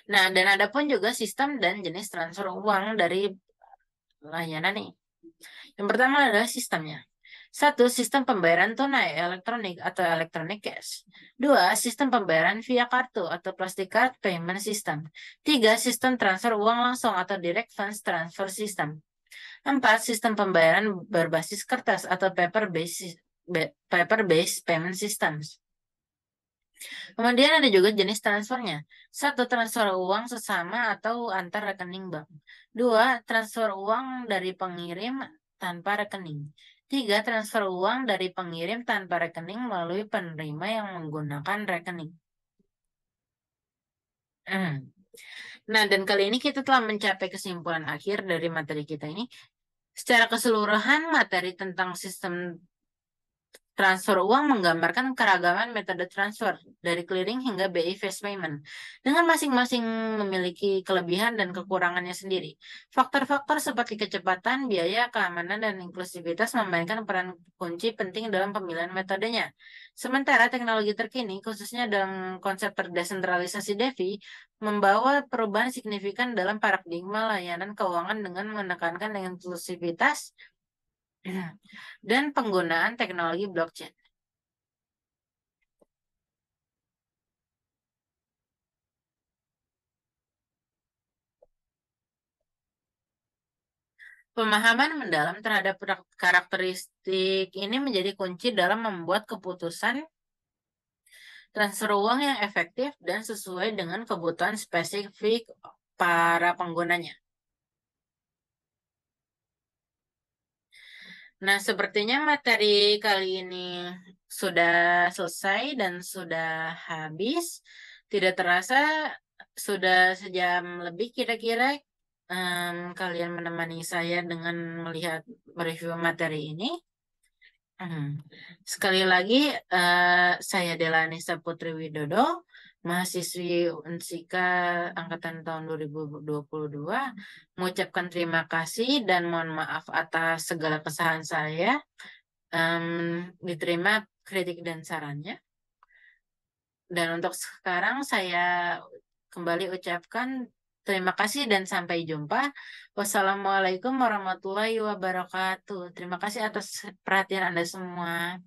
A: Nah, dan ada pun juga sistem dan jenis transfer uang dari layanan ini. Yang pertama adalah sistemnya. Satu, sistem pembayaran tunai elektronik atau electronic cash. Dua, sistem pembayaran via kartu atau plastic card payment system. Tiga, sistem transfer uang langsung atau direct funds transfer system. Empat, sistem pembayaran berbasis kertas atau paper-based payment systems. Kemudian ada juga jenis transfernya. Satu, transfer uang sesama atau antar rekening bank. Dua, transfer uang dari pengirim tanpa rekening. Tiga, transfer uang dari pengirim tanpa rekening melalui penerima yang menggunakan rekening. Nah, dan kali ini kita telah mencapai kesimpulan akhir dari materi kita ini. Secara keseluruhan, materi tentang sistem transfer uang menggambarkan keragaman metode transfer dari clearing hingga BI Fast Payment dengan masing-masing memiliki kelebihan dan kekurangannya sendiri. Faktor-faktor seperti kecepatan, biaya, keamanan, dan inklusivitas memainkan peran kunci penting dalam pemilihan metodenya. Sementara teknologi terkini, khususnya dalam konsep terdesentralisasi DeFi, membawa perubahan signifikan dalam paradigma layanan keuangan dengan menekankan inklusivitas dan penggunaan teknologi blockchain. Pemahaman mendalam terhadap karakteristik ini menjadi kunci dalam membuat keputusan transfer uang yang efektif dan sesuai dengan kebutuhan spesifik para penggunanya. Nah, sepertinya materi kali ini sudah selesai dan sudah habis. Tidak terasa sudah sejam lebih kira-kira kalian menemani saya dengan melihat mereview materi ini. Sekali lagi, saya Delanisa Putri Widodo, mahasiswi Unsika angkatan tahun 2022, mengucapkan terima kasih dan mohon maaf atas segala kesalahan saya. Diterima kritik dan sarannya. Dan untuk sekarang saya kembali ucapkan terima kasih dan sampai jumpa. Wassalamualaikum warahmatullahi wabarakatuh. Terima kasih atas perhatian Anda semua.